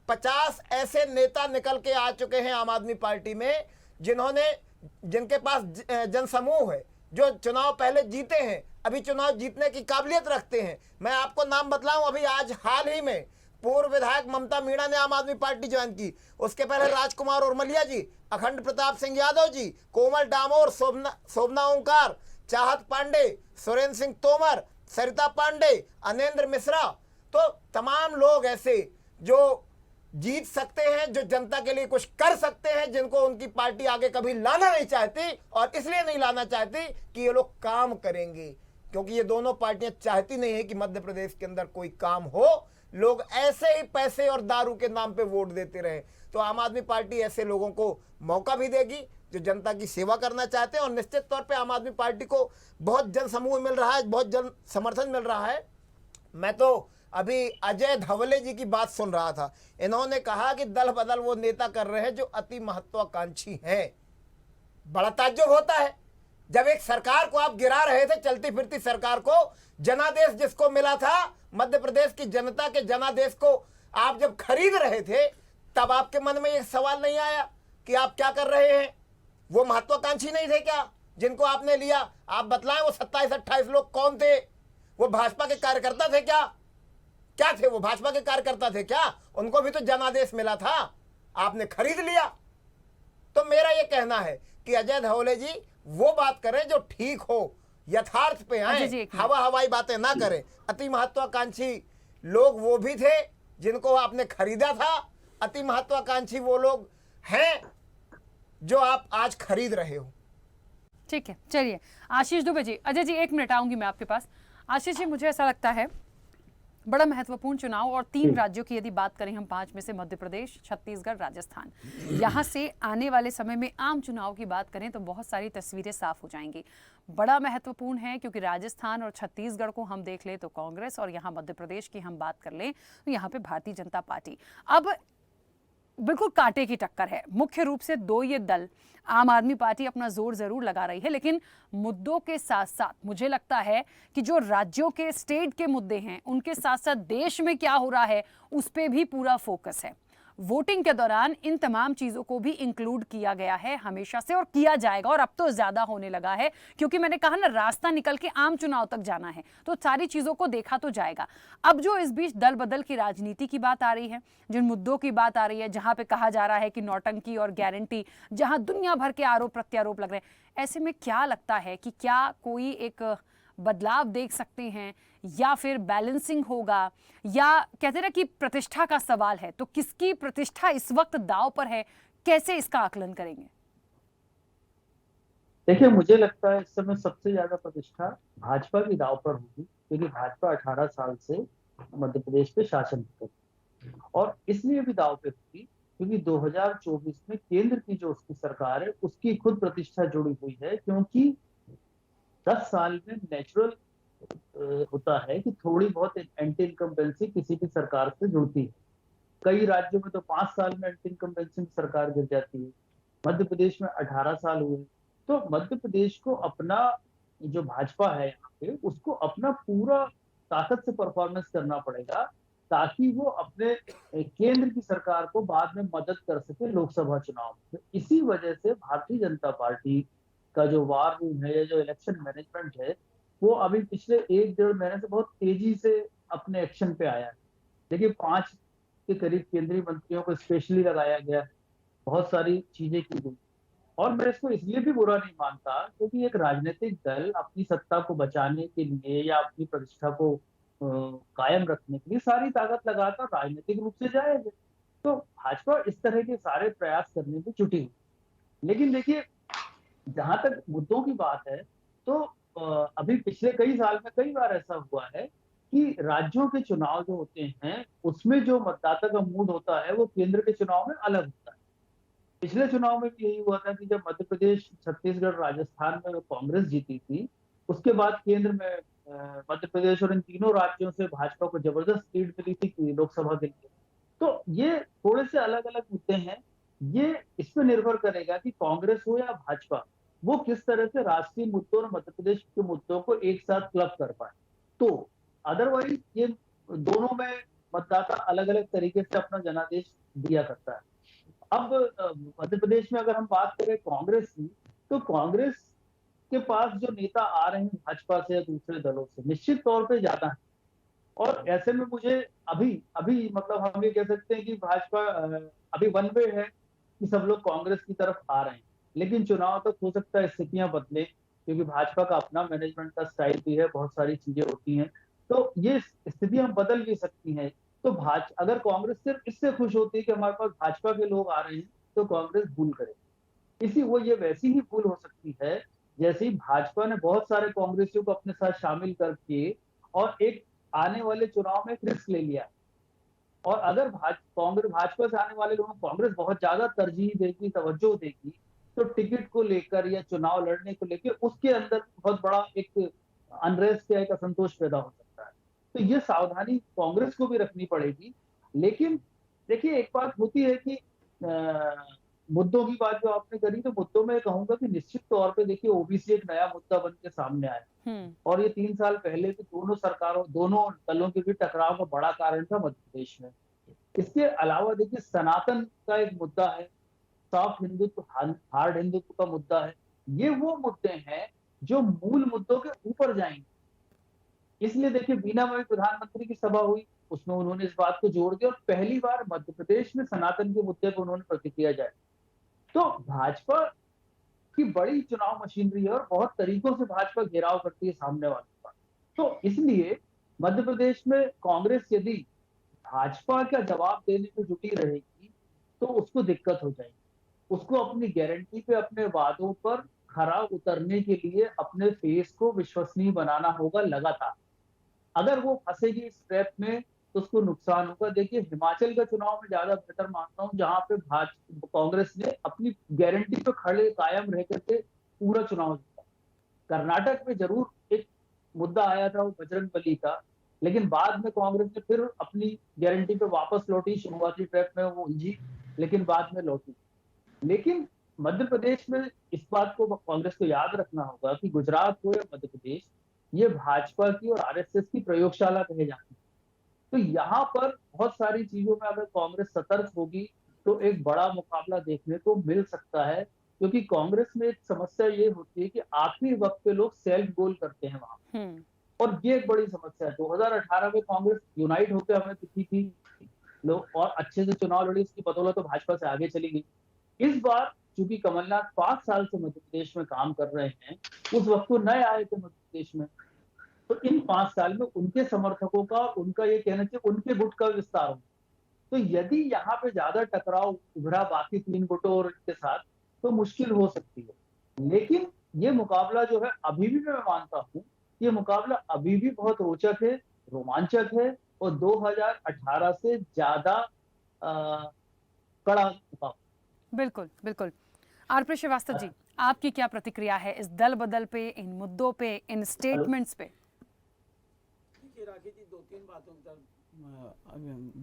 50 ऐसे नेता निकल के आ चुके हैं आम आदमी पार्टी में, जिनके पास जनसमूह है, जो चुनाव पहले जीते हैं, अभी चुनाव जीतने की काबिलियत रखते हैं। मैं आपको नाम बतलाऊं, अभी आज हाल ही में पूर्व विधायक ममता मीणा ने आम आदमी पार्टी ज्वाइन की, उसके पहले राजकुमार उर्मलिया जी, अखंड प्रताप सिंह यादव जी, कोमल डामोर, शोभना ओंकार, चाहत पांडे, सुरेंद्र सिंह तोमर, सरिता पांडे, अनेंद्र मिश्रा। तो तमाम लोग ऐसे जो जीत सकते हैं, जो जनता के लिए कुछ कर सकते हैं, जिनको उनकी पार्टी आगे कभी लाना नहीं चाहती, और इसलिए नहीं लाना चाहती कि ये लोग काम करेंगे, क्योंकि ये दोनों पार्टियां चाहती नहीं है कि मध्य प्रदेश के अंदर कोई काम हो, लोग ऐसे ही पैसे और दारू के नाम पे वोट देते रहे। तो आम आदमी पार्टी ऐसे लोगों को मौका भी देगी जो जनता की सेवा करना चाहते हैं, और निश्चित तौर पे आम आदमी पार्टी को बहुत जन समूह मिल रहा है, बहुत जन समर्थन मिल रहा है। मैं तो अभी अजय धवले जी की बात सुन रहा था, इन्होंने कहा कि दल बदल वो नेता कर रहे हैं जो अति महत्वाकांक्षी हैं। बड़ा ताज्जुब होता है, जब एक सरकार को आप गिरा रहे थे, चलती फिरती सरकार को, जनादेश जिसको मिला था, मध्य प्रदेश की जनता के जनादेश को आप जब खरीद रहे थे, तब आपके मन में ये सवाल नहीं आया कि आप क्या कर रहे हैं? वो महत्वाकांक्षी नहीं थे क्या जिनको आपने लिया? आप बतलाएं वो 27-28 लोग कौन थे? वो भाजपा के कार्यकर्ता थे क्या? क्या थे वो? भाजपा के कार्यकर्ता थे क्या? उनको भी तो जनादेश मिला था, आपने खरीद लिया। तो मेरा ये कहना है कि अजय धवले जी वो बात करें जो ठीक हो, यथार्थ पे आए, हवा हवाई बातें ना करें। अति महत्वाकांक्षी लोग वो भी थे जिनको आपने खरीदा था, अति महत्वाकांक्षी वो लोग हैं जो आप आज खरीद रहे हो। ठीक है, चलिए आशीष दुबे जी। अजय जी 1 मिनट आऊंगी मैं आपके पास। आशीष जी, मुझे ऐसा लगता है बड़ा महत्वपूर्ण चुनाव, और 3 राज्यों की यदि बात करें हम 5 में से, मध्य प्रदेश, छत्तीसगढ़, राजस्थान, यहाँ से आने वाले समय में आम चुनाव की बात करें तो बहुत सारी तस्वीरें साफ हो जाएंगी। बड़ा महत्वपूर्ण है क्योंकि राजस्थान और छत्तीसगढ़ को हम देख लें तो कांग्रेस, और यहाँ मध्य प्रदेश की हम बात कर लें तो यहाँ पे भारतीय जनता पार्टी। अब बिल्कुल कांटे की टक्कर है। मुख्य रूप से 2 ये दल, आम आदमी पार्टी अपना जोर जरूर लगा रही है, लेकिन मुद्दों के साथ साथ मुझे लगता है कि जो राज्यों के, स्टेट के मुद्दे हैं, उनके साथ साथ देश में क्या हो रहा है उस पर भी पूरा फोकस है। वोटिंग के दौरान इन तमाम चीज़ों को भी इंक्लूड किया गया है हमेशा से, और किया जाएगा, और अब तो ज़्यादा होने लगा है क्योंकि मैंने कहा ना, रास्ता निकल के आम चुनाव तक जाना है, तो सारी चीज़ों को देखा तो जाएगा। अब जो इस बीच दल बदल की राजनीति की बात आ रही है, जिन मुद्दों की बात आ रही है, जहाँ पे कहा जा रहा है कि नौटंकी और गारंटी, जहाँ दुनिया भर के आरोप प्रत्यारोप लग रहे हैं, ऐसे में क्या लगता है कि क्या कोई एक बदलाव देख सकते हैं, या फिर बैलेंसिंग होगा, या कहते ना कि प्रतिष्ठा का सवाल है, तो किसकी प्रतिष्ठा इस वक्त दांव पर है? कैसे इसका आकलन करेंगे? देखिए, मुझे लगता है इस समय सबसे ज्यादा प्रतिष्ठा भाजपा की दांव पर होगी, क्योंकि भाजपा 18 साल से मध्य प्रदेश पे शासन कर रही है। और इसलिए भी दांव पे होगी क्योंकि 2024 में केंद्र की जो उसकी सरकार है उसकी खुद प्रतिष्ठा जुड़ी हुई है, क्योंकि 10 साल में नेचुरल होता है कि थोड़ी बहुत एंटी इनकम्बेंसी किसी भी सरकार से जुड़ती है। कई राज्यों में तो 5 साल में एंटी इनकम्बेंसी की सरकार गिर जाती है। मध्य प्रदेश में 18 साल हुए। तो मध्य प्रदेश को अपना, जो भाजपा है यहाँ पे, उसको अपना पूरा ताकत से परफॉर्मेंस करना पड़ेगा, ताकि वो अपने केंद्र की सरकार को बाद में मदद कर सके लोकसभा चुनाव में। तो इसी वजह से भारतीय जनता पार्टी का जो वार रूम है या जो इलेक्शन मैनेजमेंट है, वो अभी पिछले 1-1.5 महीने से बहुत तेजी से अपने एक्शन पे आया है। देखिए, 5 के करीब केंद्रीय मंत्रियों को स्पेशली लगाया गया, बहुत सारी चीजें की गई। और मैं इसको इसलिए भी बुरा नहीं मानता क्योंकि एक राजनीतिक दल अपनी सत्ता को बचाने के लिए या अपनी प्रतिष्ठा को कायम रखने के लिए सारी ताकत लगाकर राजनीतिक रूप से जाएगा। तो भाजपा इस तरह के सारे प्रयास करने में जुटी हुई। लेकिन देखिए, जहां तक मुद्दों की बात है, तो अभी पिछले कई साल में कई बार ऐसा हुआ है कि राज्यों के चुनाव जो होते हैं उसमें जो मतदाता का मूड होता है वो केंद्र के चुनाव में अलग होता है। पिछले चुनाव में भी यही हुआ था कि जब मध्य प्रदेश, छत्तीसगढ़, राजस्थान में कांग्रेस जीती थी, उसके बाद केंद्र में मध्य प्रदेश और इन तीनों राज्यों से भाजपा को जबरदस्त लीड मिली थी लोकसभा के लिए। तो ये थोड़े से अलग अलग मुद्दे हैं। ये इस पर निर्भर करेगा कि कांग्रेस हो या भाजपा, वो किस तरह से राष्ट्रीय मुद्दों और मध्य प्रदेश के मुद्दों को एक साथ क्लब कर पाए। तो अदरवाइज ये दोनों में मतदाता अलग अलग तरीके से अपना जनादेश दिया करता है। अब मध्य प्रदेश में अगर हम बात करें कांग्रेस की, तो कांग्रेस के पास जो नेता आ रहे हैं भाजपा से या दूसरे दलों से, निश्चित तौर पे ज्यादा है। और ऐसे में मुझे अभी अभी मतलब हम ये कह सकते हैं कि भाजपा अभी वन वे है कि सब लोग कांग्रेस की तरफ आ रहे हैं। लेकिन चुनाव तक हो सकता है स्थितियां बदले, क्योंकि भाजपा का अपना मैनेजमेंट का स्टाइल भी है, बहुत सारी चीजें होती हैं, तो ये स्थितियां बदल भी सकती हैं। तो अगर कांग्रेस सिर्फ इससे खुश होती है कि हमारे पास भाजपा के लोग आ रहे हैं, तो कांग्रेस भूल करे। ये वैसी ही भूल हो सकती है जैसे ही भाजपा ने बहुत सारे कांग्रेसियों को अपने साथ शामिल करके और एक आने वाले चुनाव में एक रिस्क ले लिया। और अगर भाजपा से आने वाले लोगों को कांग्रेस बहुत ज्यादा तरजीह देगी, तवज्जो देगी, तो टिकट को लेकर या चुनाव लड़ने को लेकर उसके अंदर बहुत बड़ा एक अनरेस्ट या एक असंतोष पैदा हो सकता है। तो ये सावधानी कांग्रेस को भी रखनी पड़ेगी। लेकिन देखिए, एक बात होती है कि मुद्दों की बात जो आपने करी, तो मुद्दों में कहूंगा कि निश्चित तौर पे देखिए, ओबीसी एक नया मुद्दा बन के सामने आया और ये 3 साल पहले भी दोनों दलों के बीच टकराव का बड़ा कारण था मध्य प्रदेश में। इसके अलावा देखिए, सनातन का एक मुद्दा है, सॉफ्ट हिंदुत्व, हार्ड हिंदुत्व का मुद्दा है। ये वो मुद्दे हैं जो मूल मुद्दों के ऊपर जाएंगे। इसलिए देखिए, बीना में प्रधानमंत्री की सभा हुई, उसमें उन्होंने इस बात को जोड़ दिया और पहली बार मध्य प्रदेश में सनातन के मुद्दे पर उन्होंने प्रतिक्रिया जारी। तो भाजपा की बड़ी चुनाव मशीनरी है और बहुत तरीकों से भाजपा घेराव करती है सामने वाले का। तो इसलिए मध्य प्रदेश में कांग्रेस यदि भाजपा का जवाब देने में जुटी रहेगी तो उसको दिक्कत हो जाएगी। उसको अपनी गारंटी पे, अपने वादों पर खरा उतरने के लिए अपने फेस को विश्वसनीय बनाना होगा लगातार। अगर वो फंसेगी इस ट्रैप में तो उसको नुकसान होगा। देखिए, हिमाचल का चुनाव में ज्यादा बेहतर मानता हूं, जहां पे कांग्रेस ने अपनी गारंटी पे खड़े कायम रह करके पूरा चुनाव जीता। कर्नाटक में जरूर एक मुद्दा आया था वो बजरंगबली का, लेकिन बाद में कांग्रेस ने फिर अपनी गारंटी पे वापस लौटी। शुरुआती ट्रैप में वो उलझी, लेकिन बाद में लौटी। लेकिन मध्य प्रदेश में इस बात को कांग्रेस को याद रखना होगा कि गुजरात हो या मध्य प्रदेश, ये भाजपा की और आरएसएस की प्रयोगशाला कहे जाती है। तो यहाँ पर बहुत सारी चीजों में अगर कांग्रेस सतर्क होगी तो एक बड़ा मुकाबला देखने को मिल सकता है। क्योंकि कांग्रेस में एक समस्या ये होती है कि आखिरी वक्त पे लोग सेल्फ गोल करते हैं वहां, और ये एक बड़ी समस्या है। 2018 में कांग्रेस यूनाइट होकर हमें दिखी थी लोग और अच्छे से चुनाव लड़ी, इसकी बदौलत तो भाजपा से आगे चली गई। इस बार चूंकि कमलनाथ 5 साल से मध्य प्रदेश में काम कर रहे हैं, उस वक्त वो नए आए थे मध्य प्रदेश में, तो इन 5 साल में उनके समर्थकों का, उनका ये कहना चाहिए, उनके गुट का विस्तार हो। तो यदि यहाँ पे ज्यादा टकराव उभरा बाकी 3 गुटों और के साथ तो मुश्किल हो सकती है। लेकिन ये मुकाबला जो है अभी भी मैं मानता हूँ, ये मुकाबला अभी भी बहुत रोचक है, रोमांचक है और 2018 से ज्यादा कड़ा मुकाबला। बिल्कुल बिल्कुल। आर.पी. श्रीवास्तव जी, आपकी क्या प्रतिक्रिया है इस दल बदल पे, इन मुद्दों पे, इन स्टेटमेंट्स पे? देखिए राखी जी, 2-3 बातों का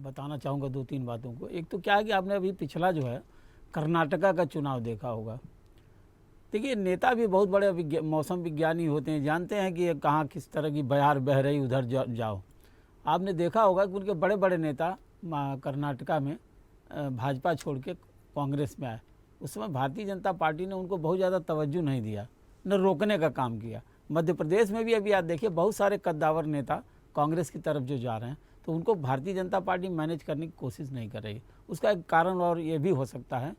बताना चाहूँगा, 2-3 बातों को। एक तो क्या है कि आपने अभी पिछला जो है कर्नाटका का चुनाव देखा होगा। देखिए नेता भी बहुत बड़े मौसम विज्ञानी होते हैं, जानते हैं कि कहाँ किस तरह की बयार बह रही, उधर जाओ। आपने देखा होगा कि उनके बड़े बड़े नेता कर्नाटका में भाजपा छोड़ के कांग्रेस में आए। उस समय भारतीय जनता पार्टी ने उनको बहुत ज़्यादा तवज्जो नहीं दिया, न रोकने का काम किया। मध्य प्रदेश में भी अभी आप देखिए बहुत सारे कद्दावर नेता कांग्रेस की तरफ जो जा रहे हैं, तो उनको भारतीय जनता पार्टी मैनेज करने की कोशिश नहीं कर रही है। उसका एक कारण और ये भी हो सकता है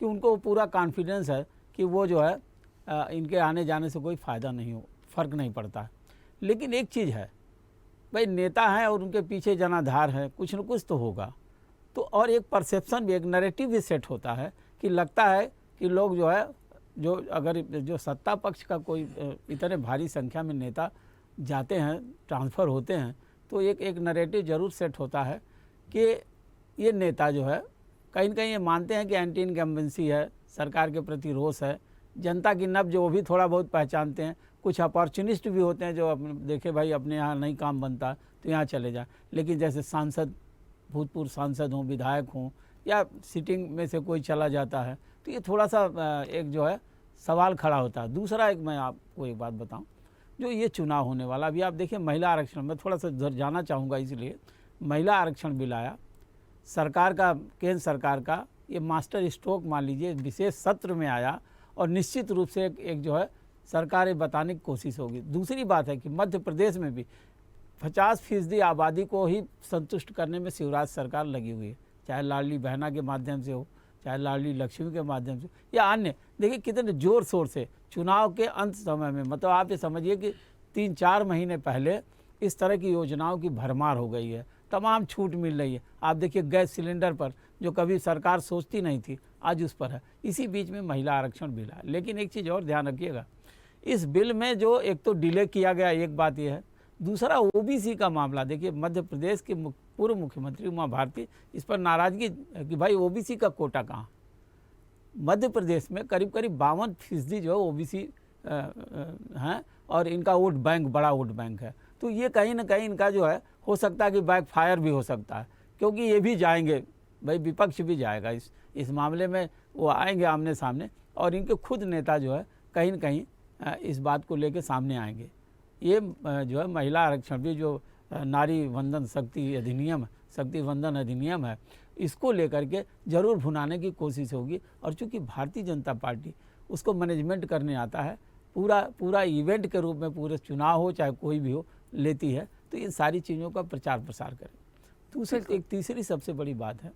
कि उनको पूरा कॉन्फिडेंस है कि वो जो है इनके आने जाने से कोई फ़ायदा नहीं हो, फ़र्क नहीं पड़ता। लेकिन एक चीज़ है भाई, नेता हैं और उनके पीछे जनाधार है, कुछ न कुछ तो होगा। तो और एक परसेप्शन भी, एक नैरेटिव भी सेट होता है कि लगता है कि लोग जो है, जो अगर जो सत्ता पक्ष का कोई इतने भारी संख्या में नेता जाते हैं, ट्रांसफ़र होते हैं, तो एक नैरेटिव ज़रूर सेट होता है कि ये नेता जो है कहीं न कहीं ये मानते हैं कि एंटी इनकम्बेंसी है, सरकार के प्रति रोष है, जनता की नब्ज वो भी थोड़ा बहुत पहचानते हैं। कुछ अपॉर्चुनिस्ट भी होते हैं जो देखे भाई अपने यहाँ नहीं काम बनता तो यहाँ चले जाए। लेकिन जैसे सांसद, भूतपूर्व सांसद हों, विधायक हों, या सिटिंग में से कोई चला जाता है, तो ये थोड़ा सा एक जो है सवाल खड़ा होता है। दूसरा एक मैं आपको एक बात बताऊं, जो ये चुनाव होने वाला, अभी आप देखिए महिला आरक्षण, मैं थोड़ा सा उधर जाना चाहूँगा, इसलिए महिला आरक्षण बिल आया सरकार का, केंद्र सरकार का, ये मास्टर स्ट्रोक मान लीजिए विशेष सत्र में आया और निश्चित रूप से एक जो है सरकार ये बताने की कोशिश होगी। दूसरी बात है कि मध्य प्रदेश में भी 50% आबादी को ही संतुष्ट करने में शिवराज सरकार लगी हुई है, चाहे लाडली बहना के माध्यम से हो, चाहे लाडली लक्ष्मी के माध्यम से या अन्य। देखिए कितने ज़ोर शोर से चुनाव के अंत समय में, मतलब आप ये समझिए कि 3-4 महीने पहले इस तरह की योजनाओं की भरमार हो गई है, तमाम छूट मिल रही है। आप देखिए गैस सिलेंडर पर जो कभी सरकार सोचती नहीं थी, आज उस पर है। इसी बीच में महिला आरक्षण बिल है। लेकिन एक चीज़ और ध्यान रखिएगा, इस बिल में जो एक तो डिले किया गया, एक बात यह है। दूसरा ओबीसी का मामला, देखिए मध्य प्रदेश के पूर्व मुख्यमंत्री उमा भारती इस पर नाराज़गी कि भाई ओबीसी का कोटा कहाँ। मध्य प्रदेश में करीब 52% जो है ओबीसी हैं और इनका वोट बैंक बड़ा वोट बैंक है। तो ये कहीं ना कहीं इनका जो है हो सकता है कि बैकफायर भी हो सकता है, क्योंकि ये भी जाएंगे भाई, विपक्ष भी जाएगा इस मामले में, वो आएंगे आमने सामने और इनके खुद नेता जो है कहीं ना कहीं इस बात को लेके सामने आएंगे। ये जो है महिला आरक्षण भी, जो नारी वंदन शक्ति वंदन अधिनियम है, इसको लेकर के जरूर भुनाने की कोशिश होगी। और चूँकि भारतीय जनता पार्टी उसको मैनेजमेंट करने आता है, पूरा इवेंट के रूप में, पूरे चुनाव हो चाहे कोई भी हो, लेती है, तो इन सारी चीज़ों का प्रचार प्रसार करें। दूसरी एक तीसरी सबसे बड़ी बात है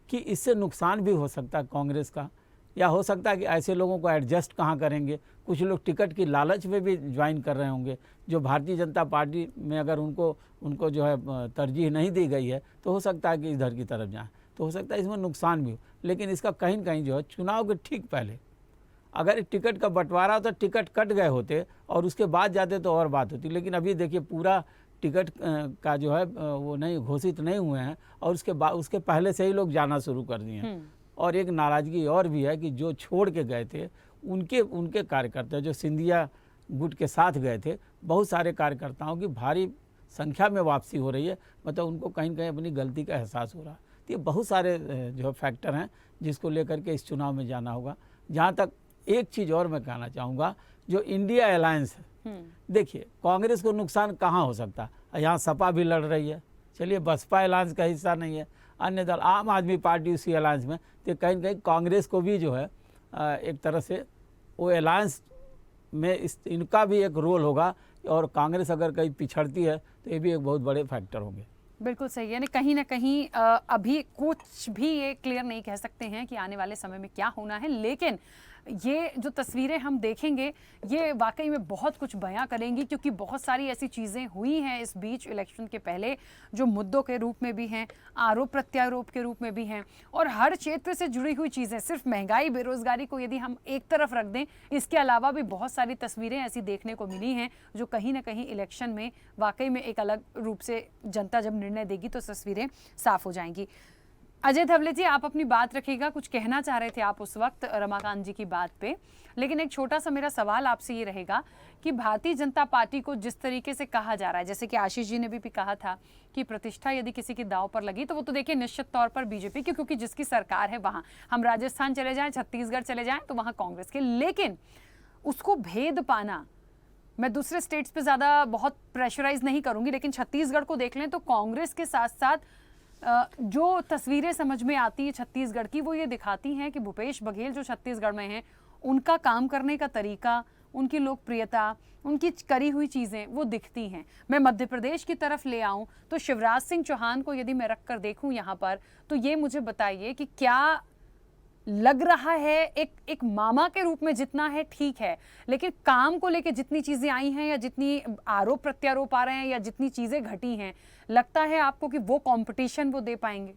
कि इससे नुकसान भी हो सकता है कांग्रेस का, या हो सकता है कि ऐसे लोगों को एडजस्ट कहाँ करेंगे। कुछ लोग टिकट की लालच में भी ज्वाइन कर रहे होंगे, जो भारतीय जनता पार्टी में अगर उनको जो है तरजीह नहीं दी गई है, तो हो सकता है कि इधर की तरफ जाएं, तो हो सकता है इसमें नुकसान भी हो। लेकिन इसका कहीं न कहीं जो है चुनाव के ठीक पहले अगर टिकट का बंटवारा होता, टिकट कट गए होते और उसके बाद जाते तो और बात होती। लेकिन अभी देखिए पूरा टिकट का जो है वो नहीं घोषित नहीं हुए हैं और उसके पहले से ही लोग जाना शुरू कर दिए हैं। और एक नाराज़गी और भी है कि जो छोड़ के गए थे उनके कार्यकर्ता जो सिंधिया गुट के साथ गए थे, बहुत सारे कार्यकर्ताओं की भारी संख्या में वापसी हो रही है, मतलब उनको कहीं न कहीं अपनी गलती का एहसास हो रहा है। तो ये बहुत सारे जो फैक्टर हैं जिसको लेकर के इस चुनाव में जाना होगा। जहाँ तक एक चीज़ और मैं कहना चाहूँगा, जो इंडिया अलायंस है, देखिए कांग्रेस को नुकसान कहाँ हो सकता है, यहाँ सपा भी लड़ रही है, चलिए बसपा अलायंस का हिस्सा नहीं है, अन्य दल आम आदमी पार्टी उसी अलायंस में, तो कहीं न कहीं कांग्रेस को भी जो है एक तरह से वो अलायंस में इनका भी एक रोल होगा। और कांग्रेस अगर कहीं पिछड़ती है तो ये भी एक बहुत बड़े फैक्टर होंगे। बिल्कुल सही, यानी कहीं ना कहीं अभी कुछ भी ये क्लियर नहीं कह सकते हैं कि आने वाले समय में क्या होना है, लेकिन ये जो तस्वीरें हम देखेंगे ये वाकई में बहुत कुछ बयां करेंगी, क्योंकि बहुत सारी ऐसी चीज़ें हुई हैं इस बीच इलेक्शन के पहले जो मुद्दों के रूप में भी हैं, आरोप प्रत्यारोप के रूप में भी हैं, और हर क्षेत्र से जुड़ी हुई चीज़ें। सिर्फ महंगाई बेरोजगारी को यदि हम एक तरफ रख दें, इसके अलावा भी बहुत सारी तस्वीरें ऐसी देखने को मिली हैं जो कहीं ना कहीं इलेक्शन में वाकई में एक अलग रूप से जनता जब निर्णय देगी तो तस्वीरें साफ हो जाएंगी। अजय धवले जी, आप अपनी बात रखिएगा। कुछ कहना चाह रहे थे आप उस वक्त रमाकांत जी की बात पे, लेकिन एक छोटा सा मेरा सवाल आपसे ये रहेगा कि भारतीय जनता पार्टी को जिस तरीके से कहा जा रहा है, जैसे कि आशीष जी ने भी कहा था कि प्रतिष्ठा यदि किसी की दांव पर लगी तो वो तो देखिए निश्चित तौर पर बीजेपी की, क्योंकि जिसकी सरकार है वहाँ, हम राजस्थान चले जाएं, छत्तीसगढ़ चले जाएं तो वहाँ कांग्रेस के, लेकिन उसको भेद पाना, मैं दूसरे स्टेट्स पे ज़्यादा बहुत प्रेशराइज नहीं करूंगी, लेकिन छत्तीसगढ़ को देख लें तो कांग्रेस के साथ साथ जो तस्वीरें समझ में आती है छत्तीसगढ़ की, वो ये दिखाती हैं कि भूपेश बघेल जो छत्तीसगढ़ में हैं, उनका काम करने का तरीका, उनकी लोकप्रियता, उनकी करी हुई चीज़ें वो दिखती हैं। मैं मध्य प्रदेश की तरफ ले आऊं तो शिवराज सिंह चौहान को यदि मैं रख कर देखूं यहाँ पर, तो ये मुझे बताइए कि क्या लग रहा है एक मामा के रूप में जितना है ठीक है, लेकिन काम को लेके जितनी चीजें आई हैं या जितनी आरोप प्रत्यारोप आ रहे हैं या जितनी चीजें घटी हैं, लगता है आपको कि वो कंपटीशन वो दे पाएंगे?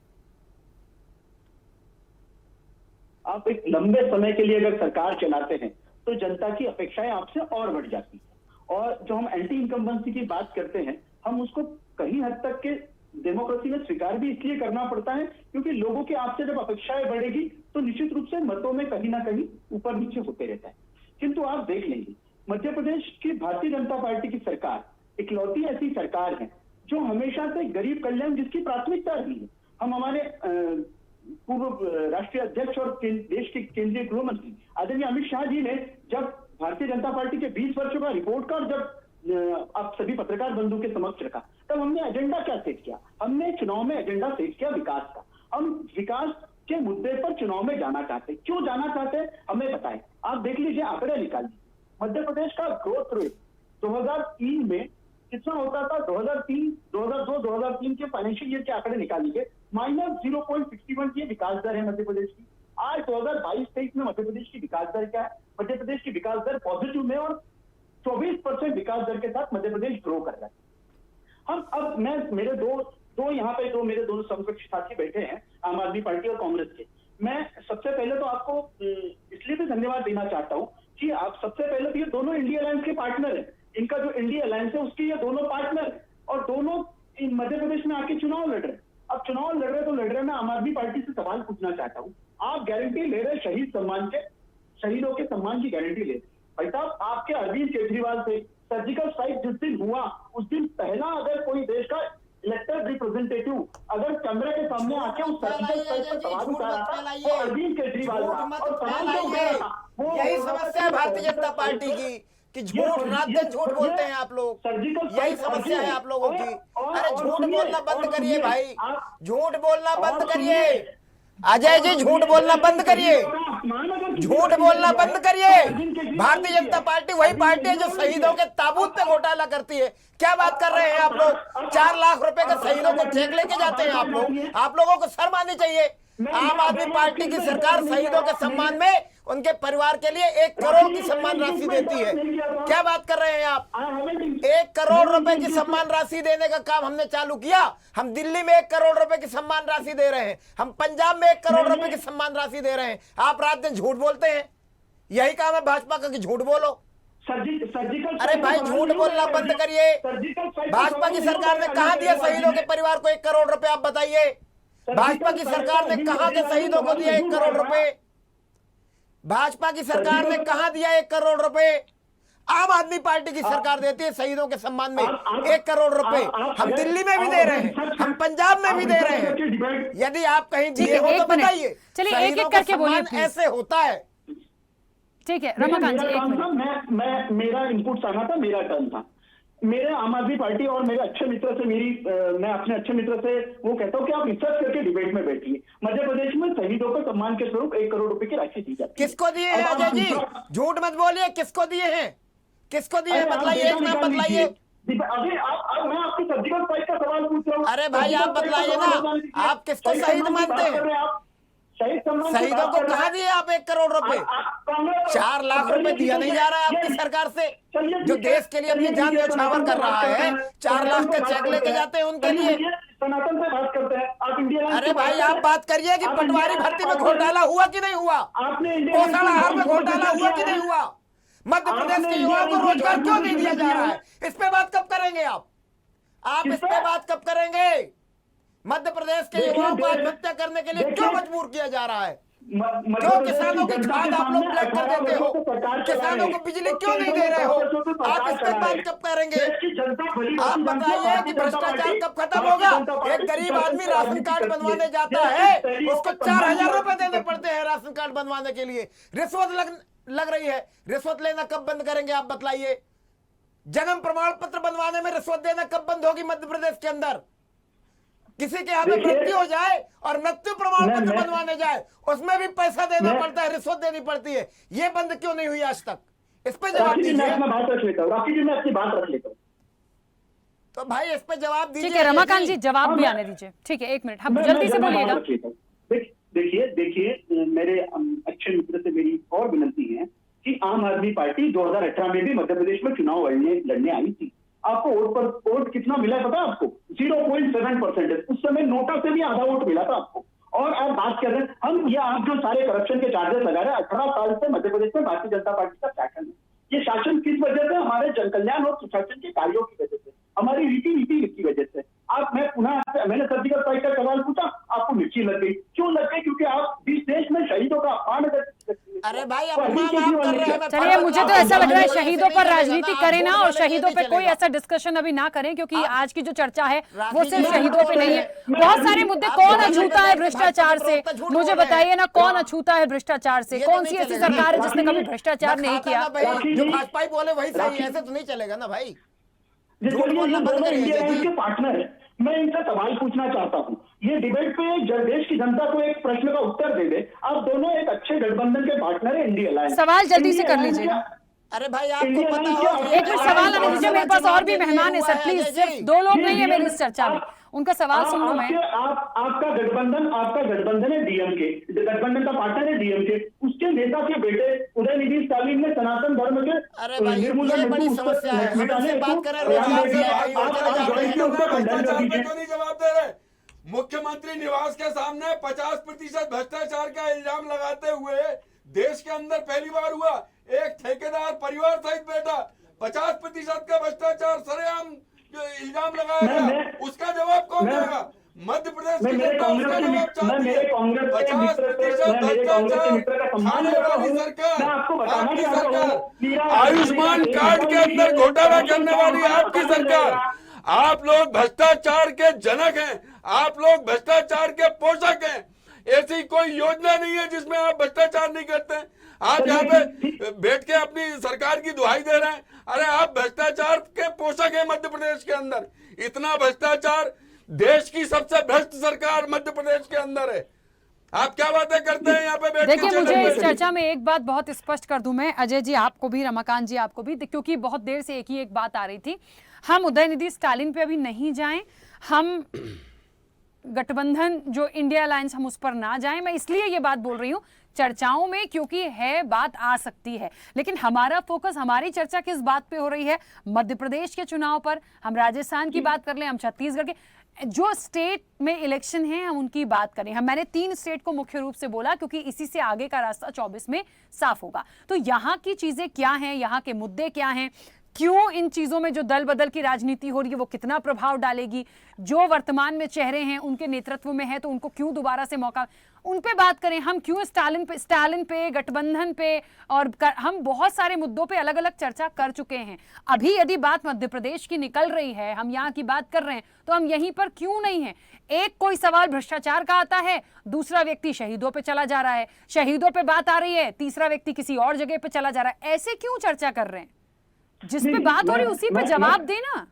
आप एक लंबे समय के लिए अगर सरकार चलाते हैं तो जनता की अपेक्षाएं आपसे और बढ़ जाती हैं। और जो हम एंटी इनकम्बेंसी की बात करते हैं, हम उसको कहीं हद तक के डेमोक्रेसी में स्वीकार भी इसलिए करना पड़ता है क्योंकि लोगों की आपसे जब अपेक्षाएं बढ़ेगी तो निश्चित रूप से मतों में कहीं ना कहीं ऊपर नीचे होते रहता है। किंतु आप देख लेंगे मध्य प्रदेश की भारतीय जनता पार्टी की सरकार इकलौती ऐसी सरकार है जो हमेशा से गरीब कल्याण जिसकी प्राथमिकता रही है। हम हमारे पूर्व राष्ट्रीय अध्यक्ष और देश के केंद्रीय गृह मंत्री आदरणीय अमित शाह जी ने जब भारतीय जनता पार्टी के 20 वर्षों का रिपोर्ट कार्ड जब आप सभी पत्रकार बंधु के समक्ष रखा, तब हमने एजेंडा क्या सेट किया? हमने चुनाव में एजेंडा सेट किया विकास का। हम विकास के मुद्दे पर चुनाव में जाना चाहते, क्यों जाना चाहते हैं हमें बताएं। आप देख लीजिए, आंकड़े निकालिए। मध्य प्रदेश का ग्रोथ रेट 2003 में कितना होता था? 2002-2003 के फाइनेंशियल ईयर के आंकड़े निकालिए, -0.61 की विकास दर है मध्य प्रदेश की। आज 2022-23 में मध्य प्रदेश की विकास दर क्या है? मध्य प्रदेश की विकास दर पॉजिटिव में और 24% विकास दर के साथ मध्य प्रदेश ग्रो कर रहा है। हम अब मैं मेरे दो यहाँ पे दो मेरे दोनों समकक्ष साथी बैठे हैं आम आदमी पार्टी और कांग्रेस के। मैं सबसे पहले तो आपको इसलिए भी धन्यवाद देना चाहता हूँ कि आप सबसे पहले तो ये दोनों इंडिया अलायंस के पार्टनर है। इनका जो इंडिया अलायंस है उसके ये दोनों पार्टनर है और दोनों मध्य प्रदेश में आके चुनाव लड़ रहे हैं। अब चुनाव लड़ रहे तो लड़ रहे, मैं आम आदमी पार्टी से सवाल पूछना चाहता हूँ। आप गारंटी ले रहे शहीद सम्मान के, शहीदों के सम्मान की गारंटी ले रहे। भाई साहब, आपके अरविंद केजरीवाल से सर्जिकल स्ट्राइक जिस दिन हुआ उस दिन पहला अगर कोई देश का इलेक्टेड रिप्रेजेंटेटिव अगर कैमरे के सामने आके उस सर्जिकल स्ट्राइक पर सवाल उठा रहा था वो अरविंद केजरीवाल था। और सवाल जो उठा रहा था यही समस्या है भारतीय जनता पार्टी की कि झूठ, रात दिन झूठ बोलते हैं आप लोग। यही समस्या है आप लोगों की। अरे झूठ बोलना बंद करिए भाई, झूठ बोलना बंद करिए। अजय जी झूठ बोलना बंद करिए, झूठ बोलना बंद करिए। भारतीय जनता पार्टी वही पार्टी है जो शहीदों के ताबूत पे घोटाला करती है। क्या बात कर रहे हैं आप लोग? 4 लाख रुपए के शहीदों को चेक लेके जाते हैं आप लोग। आप लोगों को शर्म आनी चाहिए। आम आदमी पार्टी की सरकार शहीदों के सम्मान में उनके परिवार के लिए 1 करोड़ की सम्मान राशि देती है। क्या बात कर रहे हैं आप? 1 करोड़ रुपए की सम्मान राशि देने का काम हमने चालू किया। हम दिल्ली में 1 करोड़ रुपए की सम्मान राशि दे रहे हैं, हम पंजाब में 1 करोड़ रुपए की सम्मान राशि दे रहे हैं। आप रात दिन झूठ बोलते हैं। यही काम है भाजपा का कि झूठ बोलो। अरे भाई झूठ बोलना बंद करिए। भाजपा की सरकार ने कहां दिया शहीदों के परिवार को 1 करोड़ रुपए? आप बताइए, भाजपा की सरकार ने कहां के शहीदों को दिया 1 करोड़ रुपए? भाजपा की सरकार ने कहां दिया 1 करोड़ रुपए? आम आदमी पार्टी की सरकार देती है शहीदों के सम्मान में 1 करोड़ रुपए। हम दिल्ली में भी दे रहे हैं, हम पंजाब में भी दे रहे हैं। यदि आप कहीं दिए हो तो बताइए। चलिए एक एक करके बोलिए, ऐसे होता है। ठीक है रमाकांत जी, एक मिनट। मैं मेरा इनपुट आना था, मेरा टर्न था। मेरे आम आदमी पार्टी और मेरे अच्छे मित्र से मैं अपने अच्छे मित्र से वो कहता हूँ कि आप रिसर्च करके डिबेट में बैठिए। मध्य प्रदेश में शहीदों को सम्मान के स्वरूप 1 करोड़ रुपए की राशि दी जाती है। किसको दिए हैं अजय जी? झूठ मत बोलिए, किसको दिए हैं? किसको दिए हैं बतलाइए, एक नाम बतलाइए। अभी मैं आपकी सर्जिकल स्ट्राइक का सवाल पूछ रहा हूँ। अरे भाई आप बतलाइए ना, आप किसको शहीद मानते हैं? शहीद सम्मान शहीदों को कहाँ दिए आप 1 करोड़ रुपए? 4 लाख रुपए दिया नहीं जा रहा है आपकी सरकार से। जो देश के लिए अपनी जान न्यौछावर कर रहा है, 4 लाख का चेक लेके जाते हैं उनके लिए। सनातन से बात करते हैं आप, इंडिया। अरे भाई आप बात करिए कि पटवारी भर्ती में घोटाला हुआ कि नहीं हुआ? पोषण आहार में घोटाला हुआ कि नहीं हुआ? मध्य प्रदेश के युवाओं को रोजगार क्यों नहीं दिया जा रहा है? इस पे बात कब करेंगे आप इस पे बात कब करेंगे? मध्य प्रदेश के युवाओं को आत्महत्या करने के लिए क्यों मजबूर किया जा रहा है? क्यों किसानों की खाद आप लोग ब्लैक कर देते हो? किसानों को बिजली क्यों नहीं दे रहे हो? आप इस पे बात कब करेंगे? आप बताइए कि भ्रष्टाचार कब खत्म होगा? एक गरीब आदमी राशन कार्ड बनवाने जाता है, उसको 4000 रुपए देने पड़ते हैं राशन कार्ड बनवाने के लिए। रिश्वत लग रही है। रिश्वत लेना कब बंद करेंगे आप बतलाइए? जन्म प्रमाण पत्र बनवाने में रिश्वत देना कब बंद होगी मध्य प्रदेश के अंदर? किसी के यहाँ पे मृत्यु हो जाए और मृत्यु प्रमाण पत्र बनवाने जाए, उसमें भी पैसा देना पड़ता है, रिश्वत देनी पड़ती है। ये बंद क्यों नहीं हुई आज तक? इस पे जवाब दीजिए। मैं बात रख लेता हूँ राखी जी, मैं अपनी बात रख लेता हूँ। तो भाई इस पे जवाब दीजिए। ठीक है रमाकांत जी, जवाब भी आने दीजिए। ठीक है, 1 मिनट, हम जल्दी से बोलिएगा। देखिए मेरे अच्छे मित्र से मेरी और विनती है कि आम आदमी पार्टी 2018 में भी मध्य प्रदेश में चुनाव लड़ने आई थी। आपको वोट कितना मिला है पता है आपको? 0.7%। उस समय नोटा से भी आधा वोट मिला था आपको। और आप बात कर रहे हैं हम, ये आप जो सारे करप्शन के चार्जेस लगा रहे हैं, 18 साल से मध्य प्रदेश में भारतीय जनता पार्टी का शासन है। ये शासन किस वजह से? हमारे जन कल्याण और सुशासन के कार्यों की वजह से, हमारी रीति की वजह से। मैंने सर्जिकल स्ट्राइक का सवाल पूछा, आपको मिर्ची लग गई। क्यों लग गई? क्योंकि आप इस देश में शहीदों का अपमान करते। अरे भाई अपमान आप कर रहे हैं। चलिए, मुझे तो ऐसा लग रहा है शहीदों पर राजनीति करें ना, और शहीदों पे कोई ऐसा डिस्कशन अभी ना करें, क्योंकि आज की जो चर्चा है वो सिर्फ शहीदों पे नहीं है। बहुत सारे मुद्दे, कौन अछूता है भ्रष्टाचार से? मुझे बताइए ना, कौन अछूता है भ्रष्टाचार से? कौन सी ऐसी सरकार है जिसने कभी भ्रष्टाचार नहीं किया? जो भाजपा बोले वही सही है, ऐसे तो नहीं चलेगा ना भाई। इंडिया के पार्टनर है। मैं इनसे सवाल पूछना चाहता हूं, ये डिबेट पे देश की जनता को एक प्रश्न का उत्तर दे दे। आप दोनों एक अच्छे गठबंधन के पार्टनर है इंडिया अलायंस। सवाल जल्दी से कर लीजिए। अरे भाई आपको पता हो, एक मिनट सवाल आने दीजिए, मेरे पास और भी मेहमान है सर, प्लीज। सिर्फ 2 लोग नहीं है मेरी इस चर्चा में, उनका सवाल सुन लूं मैं। आपका गठबंधन है डीएमके, गठबंधन का पार्टनर है डीएमके। उसके नेता के बेटे उदयनिधि स्टालिन ने सनातन धर्म के निर्मूलन बड़ी समस्या है। हमसे बात करें जवाब दे रहे। मुख्यमंत्री निवास के सामने 50% भ्रष्टाचार का इल्जाम लगाते हुए देश के अंदर पहली बार हुआ एक ठेकेदार परिवार सहित बैठा। 50% का भ्रष्टाचार सरेआम जो इल्जाम लगाया गया, उसका जवाब कौन देगा? मध्य प्रदेश की जनता उसका जवाब चाहती है। 50% भ्रष्टाचार खाने वाली सरकार, आपकी सरकार। आयुष्मान कार्ड के अंदर घोटाला करने वाली आपकी सरकार। आप लोग भ्रष्टाचार के जनक हैं, आप लोग भ्रष्टाचार के पोषक हैं। ऐसी कोई योजना नहीं है जिसमें आप भ्रष्टाचार नहीं करते हैं। आप यहाँ पे बैठ के अपनी सरकार की दुहाई दे रहे हैं। अरे आप भ्रष्टाचार के पोषक हैं मध्य प्रदेश के अंदर। इतना भ्रष्टाचार, देश की सबसे भ्रष्ट सरकार मध्य प्रदेश के अंदर है। आप क्या बातें करते हैं यहाँ पे बैठ के? देखिए, मुझे इस चर्चा में एक बात बहुत स्पष्ट कर दूं मैं, अजय जी आपको भी, रमाकांत जी आपको भी, क्योंकि बहुत देर से एक बात आ रही थी। हम उदयनिधि स्टालिन पे अभी नहीं जाएं, हम गठबंधन जो इंडिया अलायंस, हम उस पर ना जाएं। मैं इसलिए ये बात बोल रही हूँ चर्चाओं में, क्योंकि है बात आ सकती है, लेकिन हमारा फोकस, हमारी चर्चा किस बात पे हो रही है? मध्य प्रदेश के चुनाव पर। हम राजस्थान की बात कर लें, हम छत्तीसगढ़ के जो स्टेट में इलेक्शन है, हम उनकी बात करें। मैंने 3 स्टेट को मुख्य रूप से बोला क्योंकि इसी से आगे का रास्ता 24 में साफ होगा। तो यहाँ की चीजें क्या हैं, यहाँ के मुद्दे क्या हैं, क्यों इन चीजों में जो दल बदल की राजनीति हो रही है वो कितना प्रभाव डालेगी, जो वर्तमान में चेहरे हैं उनके नेतृत्व में है तो उनको क्यों दोबारा से मौका, उन पे बात करें। हम क्यों स्टालिन पे गठबंधन पे और हम बहुत सारे मुद्दों पे अलग अलग चर्चा कर चुके हैं। अभी यदि बात मध्य प्रदेश की निकल रही है, हम यहाँ की बात कर रहे हैं, तो हम यहीं पर क्यों नहीं है? एक कोई सवाल भ्रष्टाचार का आता है, दूसरा व्यक्ति शहीदों पे चला जा रहा है, शहीदों पे बात आ रही है, तीसरा व्यक्ति किसी और जगह पे चला जा रहा है। ऐसे क्यों चर्चा कर रहे हैं? जिस पे बात हो रही है उसी पे जवाब देना।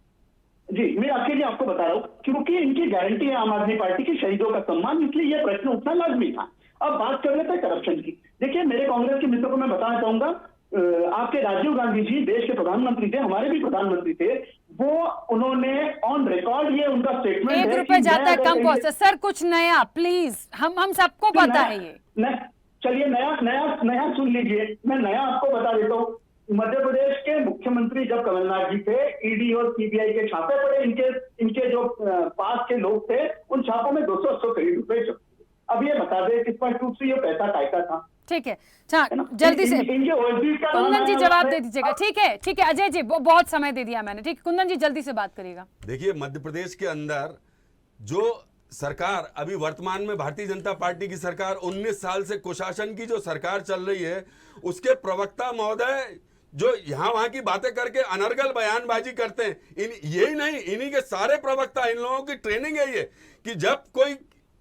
जी, मैं आपके लिए आपको बता रहा हूँ, क्योंकि इनकी गारंटी है आम आदमी पार्टी की शहीदों का सम्मान, इसलिए यह प्रश्न उठना लाजमी था। अब बात कर लेते हैं करप्शन की। देखिए, मेरे कांग्रेस के मित्रों को मैं बताना चाहूंगा, आपके राजीव गांधी जी देश के प्रधानमंत्री थे, हमारे भी प्रधानमंत्री थे, वो उन्होंने ऑन रिकॉर्ड ये उनका स्टेटमेंट है। 1 रुपए जाता है कम पहुंचता सर, कुछ नया प्लीज, हम सबको पता है ये। चलिए नया सुन लीजिए, मैं नया आपको बता देता हूँ। मध्य प्रदेश के मुख्यमंत्री जब कमलनाथ जी थे, ईडी और सीबीआई के छापे पड़े, इनके जो पास के लोग थे, उन छापों में 200 करोड़ रुपए चुके। अब ये बता दे कि स्पष्ट रूप से ये पैसा काय था। ठीक है, जल्दी से कुंदन जी जवाब दे दीजिएगा। ठीक है अजय जी, बहुत समय दे दिया मैंने। ठीक है कुंदन जी, जल्दी से बात करिएगा। देखिए, मध्य प्रदेश के अंदर जो सरकार अभी वर्तमान में भारतीय जनता पार्टी की सरकार 19 साल से कुशासन की जो सरकार चल रही है, उसके प्रवक्ता महोदय जो यहाँ वहां की बातें करके अनर्गल बयानबाजी करते हैं, यही नहीं, इन्हीं के सारे प्रवक्ता, इन लोगों की ट्रेनिंग है ये कि जब कोई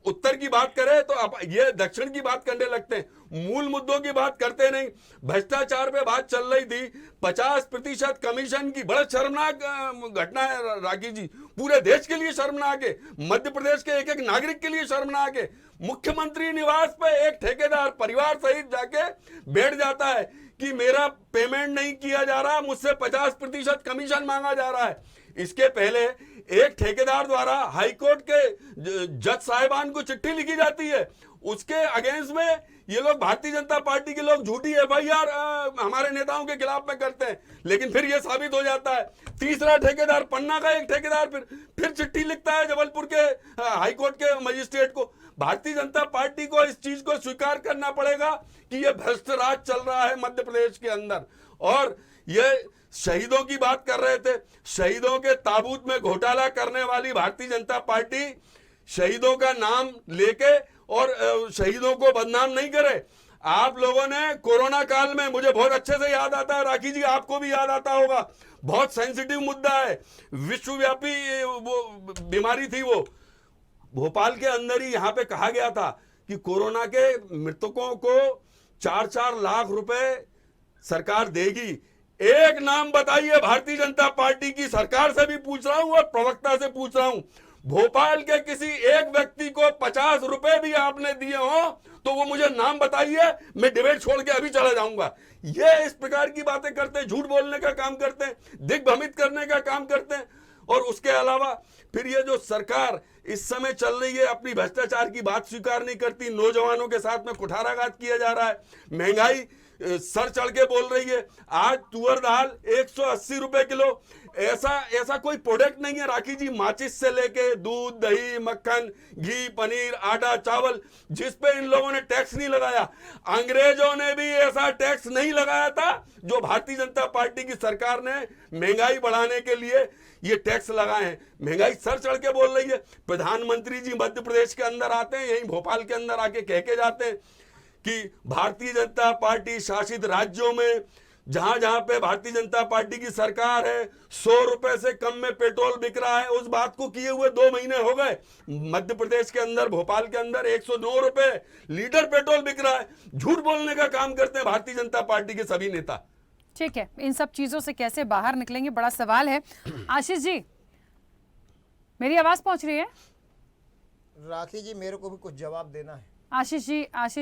उत्तर की बात करे तो अब ये दक्षिण की बात करने लगते हैं, मूल मुद्दों की बात करते नहीं। भ्रष्टाचार पे बात चल रही थी, 50% कमीशन की, बड़ा शर्मनाक घटना है राखी जी, पूरे देश के लिए शर्मनाक है, मध्य प्रदेश के एक नागरिक के लिए शर्मनाक है। मुख्यमंत्री निवास पे एक ठेकेदार परिवार सहित जाके बैठ जाता है कि मेरा पेमेंट नहीं किया जा रहा, मुझसे 50% कमीशन मांगा जा रहा है। इसके पहले एक ठेकेदार द्वारा हाईकोर्ट के जज साहिबान को चिट्ठी लिखी जाती है, उसके अगेंस्ट में ये लोग भारतीय जनता पार्टी के लोग झूठी एफआईआर हमारे नेताओं के खिलाफ में करते हैं, लेकिन फिर ये साबित हो जाता है। तीसरा ठेकेदार, पन्ना का एक ठेकेदार फिर चिट्ठी लिखता है जबलपुर के हाईकोर्ट के मजिस्ट्रेट को। भारतीय जनता पार्टी को इस चीज को स्वीकार करना पड़ेगा कि यह भ्रष्ट राज चल रहा है मध्य प्रदेश के अंदर। और ये शहीदों की बात कर रहे थे, शहीदों के ताबूत में घोटाला करने वाली भारतीय जनता पार्टी शहीदों का नाम लेके और शहीदों को बदनाम नहीं करे। आप लोगों ने कोरोना काल में, मुझे बहुत अच्छे से याद आता है राखी जी, आपको भी याद आता होगा, बहुत सेंसिटिव मुद्दा है, विश्वव्यापी वो बीमारी थी वो। भोपाल के अंदर ही यहाँ पे कहा गया था कि कोरोना के मृतकों को 4-4 लाख रुपए सरकार देगी। एक नाम बताइए भारतीय जनता पार्टी की, सरकार से भी पूछ रहा हूं और प्रवक्ता से पूछ रहा हूं, भोपाल के किसी एक व्यक्ति को 50 रुपए भी आपने दिए हो तो वो मुझे नाम बताइए, मैं डिबेट छोड़ के अभी चला जाऊंगा। ये इस प्रकार की बातें करते हैं, झूठ बोलने का काम करते हैं, दिग्भ्रमित करने का काम करते हैं। और उसके अलावा फिर ये जो सरकार इस समय चल रही है, अपनी भ्रष्टाचार की बात स्वीकार नहीं करती, नौजवानों के साथ में कुठाराघात किया जा रहा है, महंगाई सर चढ़ के बोल रही है। आज तुअर दाल 180 रुपए किलो, ऐसा कोई प्रोडक्ट नहीं है राखी जी, माचिस से लेके दूध, दही, मक्खन, घी, पनीर, आटा, चावल, जिस पे इन लोगों ने टैक्स नहीं लगाया। अंग्रेजों ने भी ऐसा टैक्स नहीं लगाया था जो भारतीय जनता पार्टी की सरकार ने महंगाई बढ़ाने के लिए ये टैक्स लगाए हैं। महंगाई सर चढ़ के बोल रही है। प्रधानमंत्री जी मध्य प्रदेश के अंदर आते हैं, यही भोपाल के अंदर आके कह के जाते हैं कि भारतीय जनता पार्टी शासित राज्यों में जहां जहां पे भारतीय जनता पार्टी की सरकार है 100 रुपए से कम में पेट्रोल बिक रहा है। उस बात को किए हुए 2 महीने हो गए। मध्य प्रदेश के अंदर, भोपाल के अंदर 109 रुपए लीटर पेट्रोल बिक रहा है। झूठ बोलने का काम करते हैं भारतीय जनता पार्टी के सभी नेता। ठीक है, इन सब चीजों से कैसे बाहर निकलेंगे, बड़ा सवाल है। आशीष जी, मेरी आवाज पहुंच रही है? राखी जी, मेरे को भी कुछ जवाब देना है। आशीष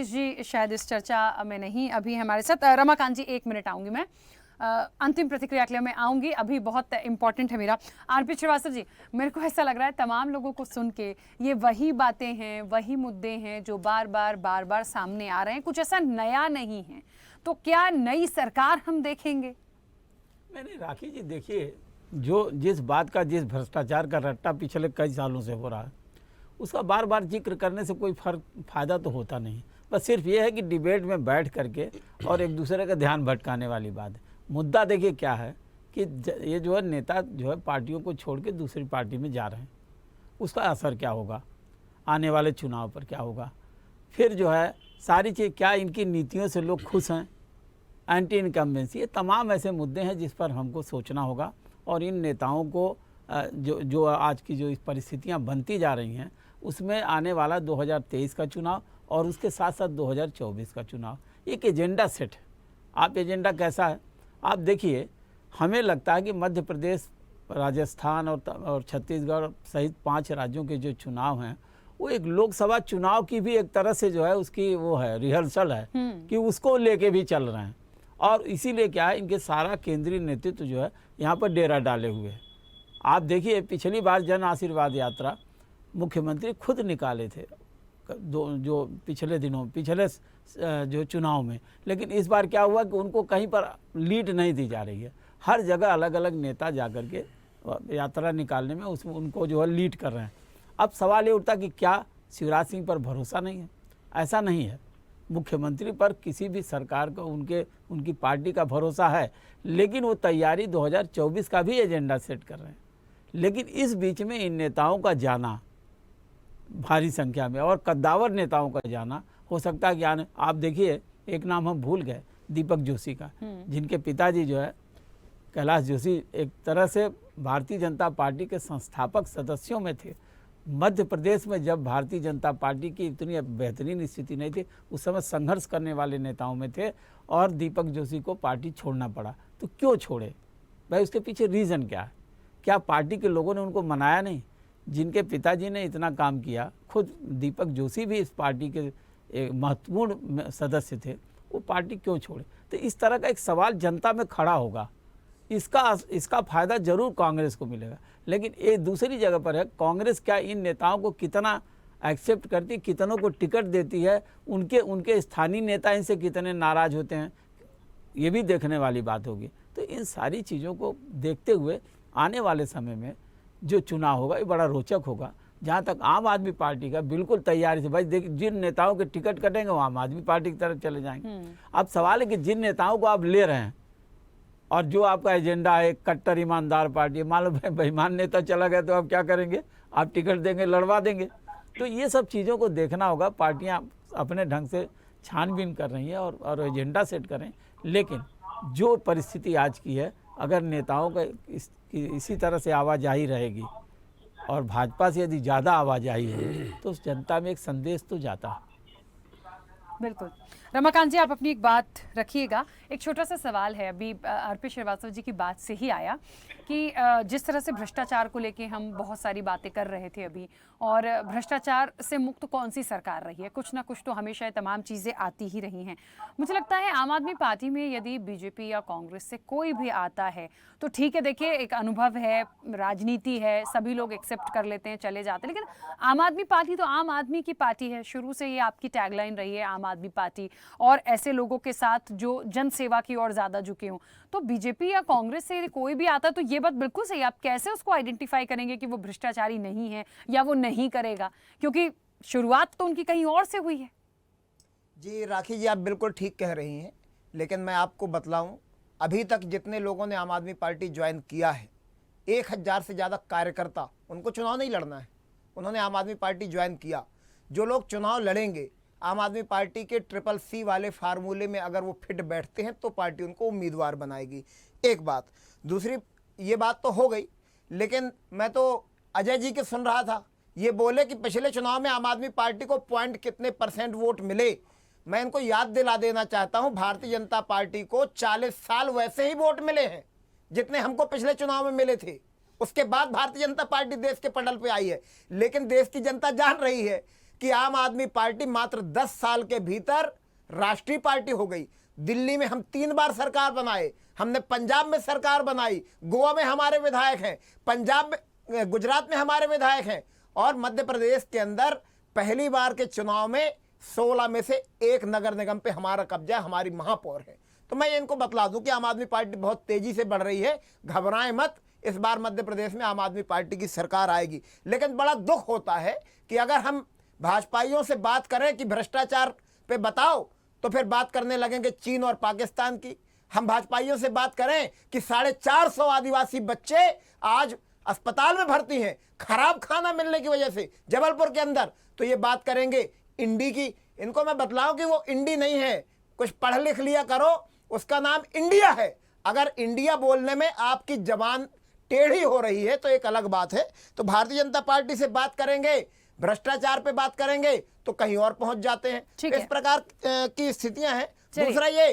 जी शायद इस चर्चा में नहीं अभी हमारे साथ। रमाकांत जी, 1 मिनट आऊंगी मैं, अंतिम प्रतिक्रिया के लिए मैं आऊंगी, अभी बहुत इंपॉर्टेंट है मेरा। आरपी श्रीवास्तव जी, मेरे को ऐसा लग रहा है तमाम लोगों को सुन के ये वही बातें हैं, वही मुद्दे हैं जो बार बार सामने आ रहे हैं, कुछ ऐसा नया नहीं है। तो क्या नई सरकार हम देखेंगे? नहीं राखी जी, देखिए, जो जिस बात का, जिस भ्रष्टाचार का रट्टा पिछले कई सालों से हो रहा है, उसका बार बार जिक्र करने से कोई फ़ायदा तो होता नहीं। बस सिर्फ ये है कि डिबेट में बैठ करके और एक दूसरे का ध्यान भटकाने वाली बात है। मुद्दा देखिए क्या है कि ये जो है नेता जो है पार्टियों को छोड़ के दूसरी पार्टी में जा रहे हैं, उसका असर क्या होगा, आने वाले चुनाव पर क्या होगा। फिर जो है सारी चीज़, क्या इनकी नीतियों से लोग खुश हैं, एंटी इनकम्बेंसी, ये तमाम ऐसे मुद्दे हैं जिस पर हमको सोचना होगा। और इन नेताओं को जो आज की जो इस परिस्थितियाँ बनती जा रही हैं, उसमें आने वाला 2023 का चुनाव और उसके साथ साथ 2024 का चुनाव, एक एजेंडा सेट है। आप एजेंडा कैसा है आप देखिए। हमें लगता है कि मध्य प्रदेश, राजस्थान और छत्तीसगढ़ सहित 5 राज्यों के जो चुनाव हैं, वो एक लोकसभा चुनाव की भी एक तरह से जो है उसकी वो है, रिहर्सल है कि उसको लेके भी चल रहे हैं। और इसीलिए क्या है, इनके सारा केंद्रीय नेतृत्व जो है यहाँ पर डेरा डाले हुए है। आप देखिए पिछली बार जन आशीर्वाद यात्रा मुख्यमंत्री खुद निकाले थे जो पिछले दिनों पिछले जो चुनाव में, लेकिन इस बार क्या हुआ कि उनको कहीं पर लीड नहीं दी जा रही है। हर जगह अलग अलग नेता जाकर के यात्रा निकालने में उसमें उनको जो है लीड कर रहे हैं। अब सवाल ये उठता कि क्या शिवराज सिंह पर भरोसा नहीं है? ऐसा नहीं है, मुख्यमंत्री पर किसी भी सरकार को उनकी पार्टी का भरोसा है, लेकिन वो तैयारी 2024 का भी एजेंडा सेट कर रहे हैं। लेकिन इस बीच में इन नेताओं का जाना भारी संख्या में और कद्दावर नेताओं का जाना हो सकता है कि आने, आप देखिए एक नाम हम भूल गए, दीपक जोशी का, जिनके पिताजी जो है कैलाश जोशी एक तरह से भारतीय जनता पार्टी के संस्थापक सदस्यों में थे। मध्य प्रदेश में जब भारतीय जनता पार्टी की इतनी बेहतरीन स्थिति नहीं थी, उस समय संघर्ष करने वाले नेताओं में थे और दीपक जोशी को पार्टी छोड़ना पड़ा। तो क्यों छोड़े भाई? उसके पीछे रीज़न क्या है? क्या पार्टी के लोगों ने उनको मनाया नहीं? जिनके पिताजी ने इतना काम किया, खुद दीपक जोशी भी इस पार्टी के एक महत्वपूर्ण सदस्य थे, वो पार्टी क्यों छोड़े? तो इस तरह का एक सवाल जनता में खड़ा होगा। इसका फायदा जरूर कांग्रेस को मिलेगा, लेकिन एक दूसरी जगह पर है, कांग्रेस क्या इन नेताओं को कितना एक्सेप्ट करती, कितनों को टिकट देती है, उनके स्थानीय नेता इनसे कितने नाराज होते हैं, ये भी देखने वाली बात होगी। तो इन सारी चीज़ों को देखते हुए आने वाले समय में जो चुनाव होगा ये बड़ा रोचक होगा। जहाँ तक आम आदमी पार्टी का बिल्कुल तैयारी से, भाई देखिए जिन नेताओं के टिकट कटेंगे वो आम आदमी पार्टी की तरफ चले जाएंगे। अब सवाल है कि जिन नेताओं को आप ले रहे हैं और जो आपका एजेंडा है कट्टर ईमानदार पार्टी, मान लो बेईमान नेता चला गया तो आप क्या करेंगे? आप टिकट देंगे, लड़वा देंगे। तो ये सब चीज़ों को देखना होगा। पार्टियां अपने ढंग से छानबीन कर रही हैं और एजेंडा सेट कर रही हैं, लेकिन जो परिस्थिति आज की है, अगर नेताओं का इसी तरह से आवाजाही रहेगी और भाजपा से यदि ज़्यादा आवाजाही है तो उस जनता में एक संदेश तो जाता है। बिल्कुल। रमाकांत जी, आप अपनी एक बात रखिएगा। एक छोटा सा सवाल है, अभी आरपी श्रीवास्तव जी की बात से ही आया कि जिस तरह से भ्रष्टाचार को लेके हम बहुत सारी बातें कर रहे थे अभी, और भ्रष्टाचार से मुक्त कौन सी सरकार रही है? कुछ ना कुछ तो हमेशा तमाम चीज़ें आती ही रही हैं। मुझे लगता है आम आदमी पार्टी में यदि बीजेपी या कांग्रेस से कोई भी आता है तो ठीक है, देखिए एक अनुभव है, राजनीति है, सभी लोग एक्सेप्ट कर लेते हैं, चले जाते हैं, लेकिन आम आदमी पार्टी तो आम आदमी की पार्टी है। शुरू से ये आपकी टैगलाइन रही है, आम आदमी पार्टी, और ऐसे लोगों के साथ जो जन सेवा की ओर ज़्यादा झुके हों। तो बीजेपी या कांग्रेस से कोई भी आता है तो ये बात बिल्कुल सही, आप कैसे उसको आइडेंटिफाई करेंगे कि वो भ्रष्टाचारी नहीं है या वो नहीं करेगा, क्योंकि शुरुआत तो उनकी कहीं और से हुई है। जी राखी जी, आप बिल्कुल ठीक कह रही हैं, लेकिन मैं आपको बतलाऊं, अभी तक जितने लोगों ने आम आदमी पार्टी ज्वाइन किया है, 1000 से ज़्यादा कार्यकर्ता, उनको चुनाव नहीं लड़ना है, उन्होंने आम आदमी पार्टी ज्वाइन किया। जो लोग चुनाव लड़ेंगे आम आदमी पार्टी के CCC वाले फार्मूले में अगर वो फिट बैठते हैं तो पार्टी उनको उम्मीदवार बनाएगी। एक बात। दूसरी, ये बात तो हो गई, लेकिन मैं तो अजय जी के सुन रहा था, ये बोले कि पिछले चुनाव में आम आदमी पार्टी को पॉइंट कितने % वोट मिले। मैं इनको याद दिला देना चाहता हूं, भारतीय जनता पार्टी को 40 साल वैसे ही वोट मिले हैं जितने हमको पिछले चुनाव में मिले थे। उसके बाद भारतीय जनता पार्टी देश के पटल पे आई है, लेकिन देश की जनता जान रही है कि आम आदमी पार्टी मात्र 10 साल के भीतर राष्ट्रीय पार्टी हो गई। दिल्ली में हम 3 बार सरकार बनाए, हमने पंजाब में सरकार बनाई, गोवा में हमारे विधायक हैं, पंजाब में, गुजरात में हमारे विधायक हैं, और मध्य प्रदेश के अंदर पहली बार के चुनाव में 16 में से 1 नगर निगम पे हमारा कब्जा, हमारी महापौर है। तो मैं इनको बतला दूं कि आम आदमी पार्टी बहुत तेजी से बढ़ रही है, घबराएं मत, इस बार मध्य प्रदेश में आम आदमी पार्टी की सरकार आएगी। लेकिन बड़ा दुख होता है कि अगर हम भाजपाइयों से बात करें कि भ्रष्टाचार पे बताओ, तो फिर बात करने लगेंगे चीन और पाकिस्तान की। हम भाजपाइयों से बात करें कि 450 आदिवासी बच्चे आज अस्पताल में भर्ती हैं खराब खाना मिलने की वजह से जबलपुर के अंदर, तो ये बात करेंगे इंडी की। इनको मैं बतलाऊं कि वो इंडी नहीं है, कुछ पढ़ लिख लिया करो, उसका नाम इंडिया है। अगर इंडिया बोलने में आपकी जबान टेढ़ी हो रही है तो एक अलग बात है। तो भारतीय जनता पार्टी से बात करेंगे, भ्रष्टाचार पे बात करेंगे तो कहीं और पहुंच जाते हैं। इस प्रकार की स्थितियां हैं। दूसरा ये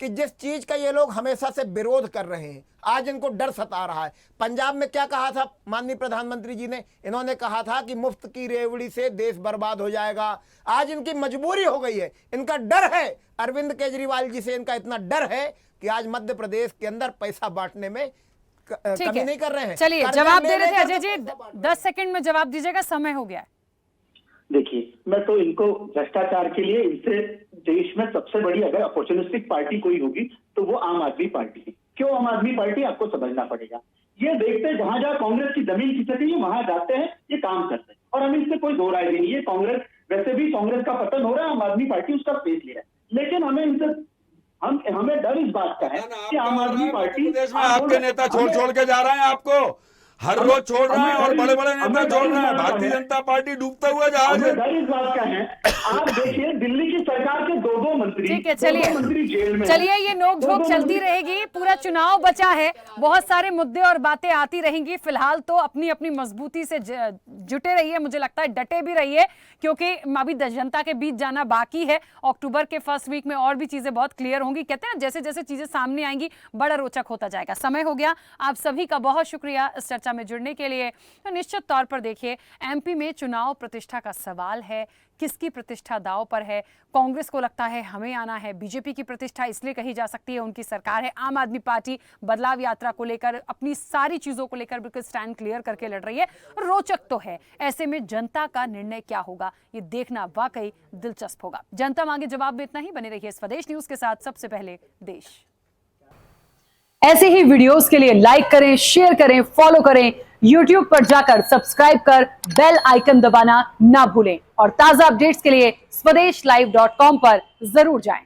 कि जिस चीज का ये लोग हमेशा से विरोध कर रहे हैं, आज इनको डर सता रहा है। पंजाब में क्या कहा था माननीय प्रधानमंत्री जी ने? इन्होंने कहा था कि मुफ्त की रेवड़ी से देश बर्बाद हो जाएगा। आज इनकी मजबूरी हो गई है, इनका डर है, अरविंद केजरीवाल जी से इनका इतना डर है कि आज मध्य प्रदेश के अंदर पैसा बांटने में कमी नहीं कर रहे हैं। चलिए, जवाब दे रहे थे अजय जी, 10 सेकंड में जवाब दीजिएगा, समय हो गया है। देखिए, मैं तो इनको भ्रष्टाचार के लिए इनसे देश में सबसे बड़ी अगर अपॉर्चुनिस्टिक पार्टी कोई होगी तो वो आम आदमी पार्टी है। क्यों आम आदमी पार्टी? आपको समझना पड़ेगा। ये देखते जहां जहां कांग्रेस की जमीन खिसकती है वहां जाते हैं, ये काम करते हैं, और हमें इससे कोई दो राय भी नहीं है। कांग्रेस, वैसे भी कांग्रेस का पतन हो रहा है, आम आदमी पार्टी उसका स्पेस ले रहा है, लेकिन हमें इनसे हमें डर इस बात का है कि आम आदमी पार्टी आपके नेता छोड़ के जा रहे हैं, आपको हर रोज छोड़ रहा है और बड़े बड़े नेता छोड़ रहे हैं। भारतीय जनता पार्टी डूबता हुआ जहाज है। डर इस बात का है, आप देखिए दिल्ली की सरकार के दो मंत्री, ठीक है, चलिए मंत्री जेल में। चलिए, ये नोकझोंक चलती रहेगी, पूरा चुनाव बचा है, बहुत सारे मुद्दे और बातें आती रहेंगी। फिलहाल तो अपनी अपनी मजबूती से जुटे रहिए, मुझे लगता है डटे भी रहिए, क्योंकि अभी जनता के बीच जाना बाकी है। अक्टूबर के फर्स्ट वीक में और भी चीजें बहुत क्लियर होंगी। कहते हैं जैसे जैसे चीजें सामने आएंगी बड़ा रोचक होता जाएगा। समय हो गया, आप सभी का बहुत शुक्रिया इस चर्चा में जुड़ने के लिए। तो निश्चित तौर पर देखिए, एमपी में चुनाव प्रतिष्ठा का सवाल है, किसकी प्रतिष्ठा दांव पर है। कांग्रेस को लगता है हमें आना है, बीजेपी की प्रतिष्ठा इसलिए कही जा सकती है उनकी सरकार है, आम आदमी पार्टी बदलाव यात्रा को लेकर अपनी सारी चीजों को लेकर बिल्कुल स्टैंड क्लियर करके लड़ रही है। रोचक तो है, ऐसे में जनता का निर्णय क्या होगा ये देखना वाकई दिलचस्प होगा। जनता मांगे जवाब में इतना ही। बने रहिए स्वदेश न्यूज के साथ, सबसे पहले देश। ऐसे ही वीडियोस के लिए लाइक करें, शेयर करें, फॉलो करें, YouTube पर जाकर सब्सक्राइब कर बेल आइकन दबाना ना भूलें और ताजा अपडेट्स के लिए स्वदेशलाइव.com पर जरूर जाएं।